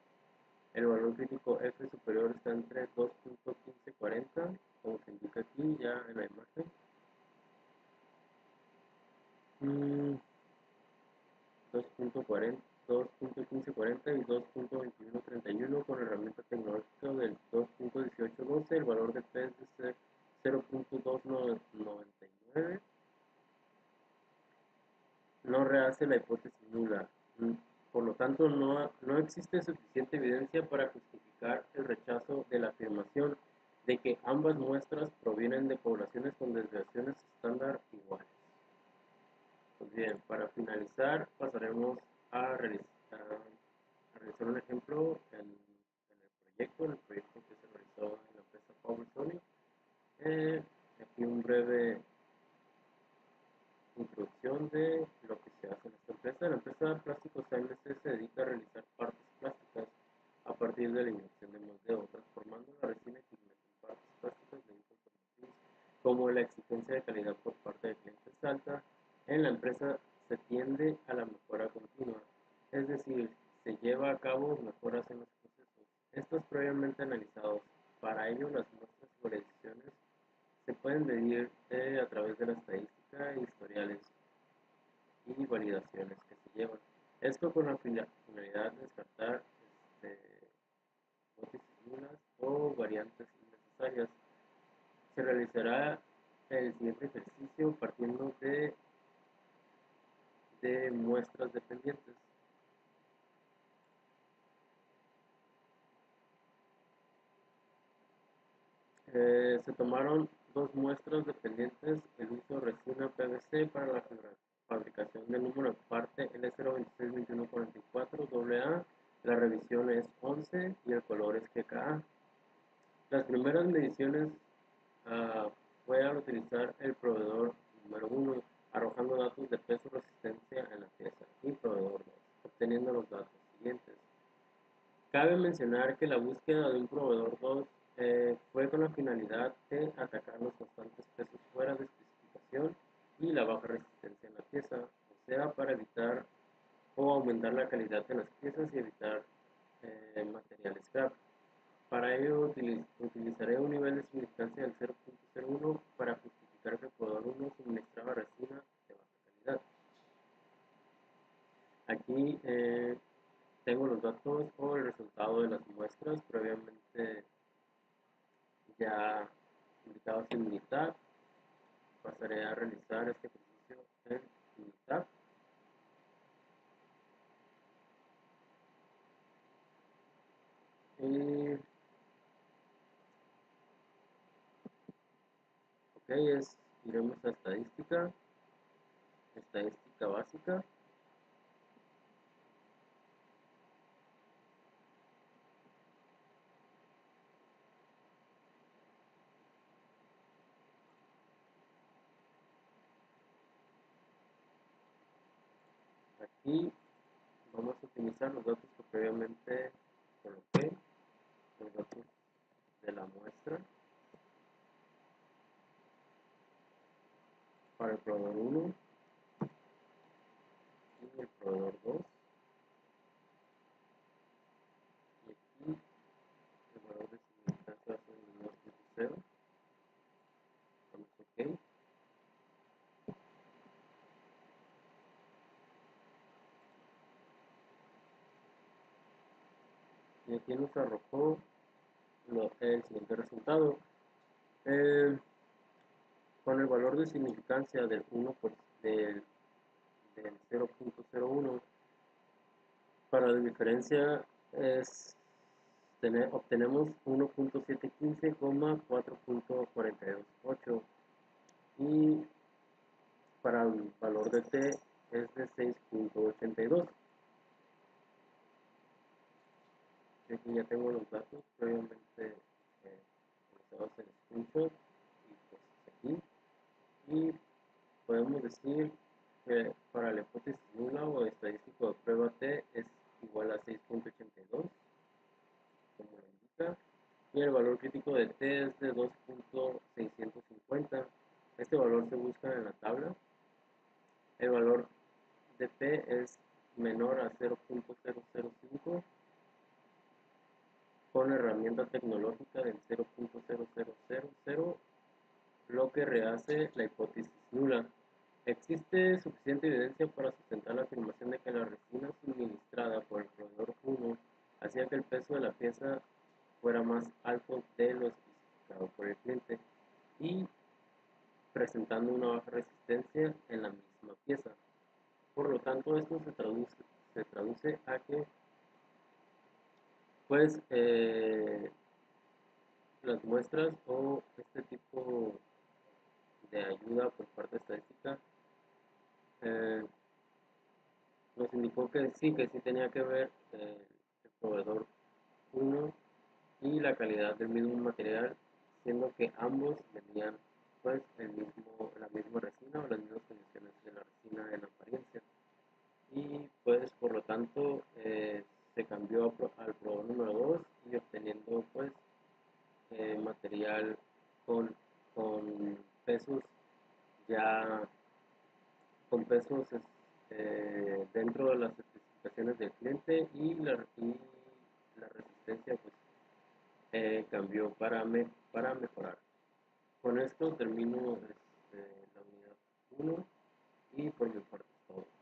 A: El valor crítico F superior está entre 2.1540, como se indica aquí ya en la imagen. 2.40, 2.1540 y 2.2131 con herramienta tecnológica del 2.1812. El valor de P es de 0.299. No rehace la hipótesis nula. Por lo tanto, no existe suficiente evidencia para justificar el rechazo de la afirmación de que ambas muestras provienen de poblaciones con desviaciones estándar iguales. Pues bien, para finalizar, pasaremos a realizar un ejemplo en el proyecto que se realizó en la empresa Power Sonic. Aquí un breve introducción de lo que se hace en esta empresa. La empresa Plásticos AMC se dedica a realizar partes plásticas a partir de la inyección de moldeo, transformando la resina y pigmento en partes plásticas de uso automotriz. Como la exigencia de calidad por parte del cliente es alta, en la empresa se tiende a la mejora continua, es decir, se lleva a cabo mejoras en los procesos. Estos previamente analizados. Para ello, las muestras y variaciones se pueden medir a través de la estadística, historiales y validaciones que se llevan. Esto con la finalidad de descartar hipótesis nulas o variantes innecesarias. Se realizará el siguiente ejercicio partiendo de muestras dependientes. Se tomaron dos muestras dependientes, el uso de resina PVC para la fabricación del número de parte L0262144 AA. La revisión es 11 y el color es GKA. Las primeras mediciones fue al utilizar el proveedor número 1, arrojando datos de peso resistencia en la pieza, y proveedor 2, obteniendo los datos siguientes. Cabe mencionar que la búsqueda de un proveedor 2 fue con la finalidad de atacar los constantes pesos fuera de especificación y la baja resistencia en la pieza, o sea, para evitar o aumentar la calidad de las piezas y evitar material scrap. Para ello utilizaré un nivel de significancia del 0.01 para justificar que el proveedor 1 suministraba resina de baja calidad. Aquí tengo los datos o el resultado de las muestras previamente ya indicados en Minitab. Pasaré a realizar este ejercicio en Minitab. Y ok, iremos a estadística básica. Aquí vamos a utilizar los datos que previamente coloqué, los datos de la muestra para el proveedor 1 y el proveedor 2. Y aquí el valor de significancia va a ser el 2.0. Damos OK. Y aquí nos arrojó el siguiente resultado. Con el valor de significancia del 0.01, para la diferencia obtenemos 1.715, 4.428, y para el valor de t es de 6.82. Aquí ya tengo los datos previamente utilizados en screenshot y pues aquí, y podemos decir que para la hipótesis nula o estadístico de prueba t es igual a 6.82, como lo indica, y el valor crítico de t es de 2.650. Este valor se busca en la tabla. El valor de p es menor a 0.005 con herramienta tecnológica del 0.0000, lo que rehace la hipótesis nula. Existe suficiente evidencia para sustentar la afirmación de que la resina suministrada por el proveedor 1 hacía que el peso de la pieza fuera más alto de lo especificado por el cliente y presentando una baja resistencia en la misma pieza. Por lo tanto, esto se traduce a que pues las muestras o este tipo de ayuda por parte estadística eh, nos indicó que sí tenía que ver el proveedor 1 y la calidad del mismo material, siendo que ambos tenían pues la misma resina o las mismas condiciones de la resina en apariencia. Y pues por lo tanto se cambió al proveedor número 2 y obteniendo pues material con, con pesos ya con pesos dentro de las especificaciones del cliente y la resistencia pues cambió para mejorar. Con esto termino la unidad 1 y por mi parte es todo.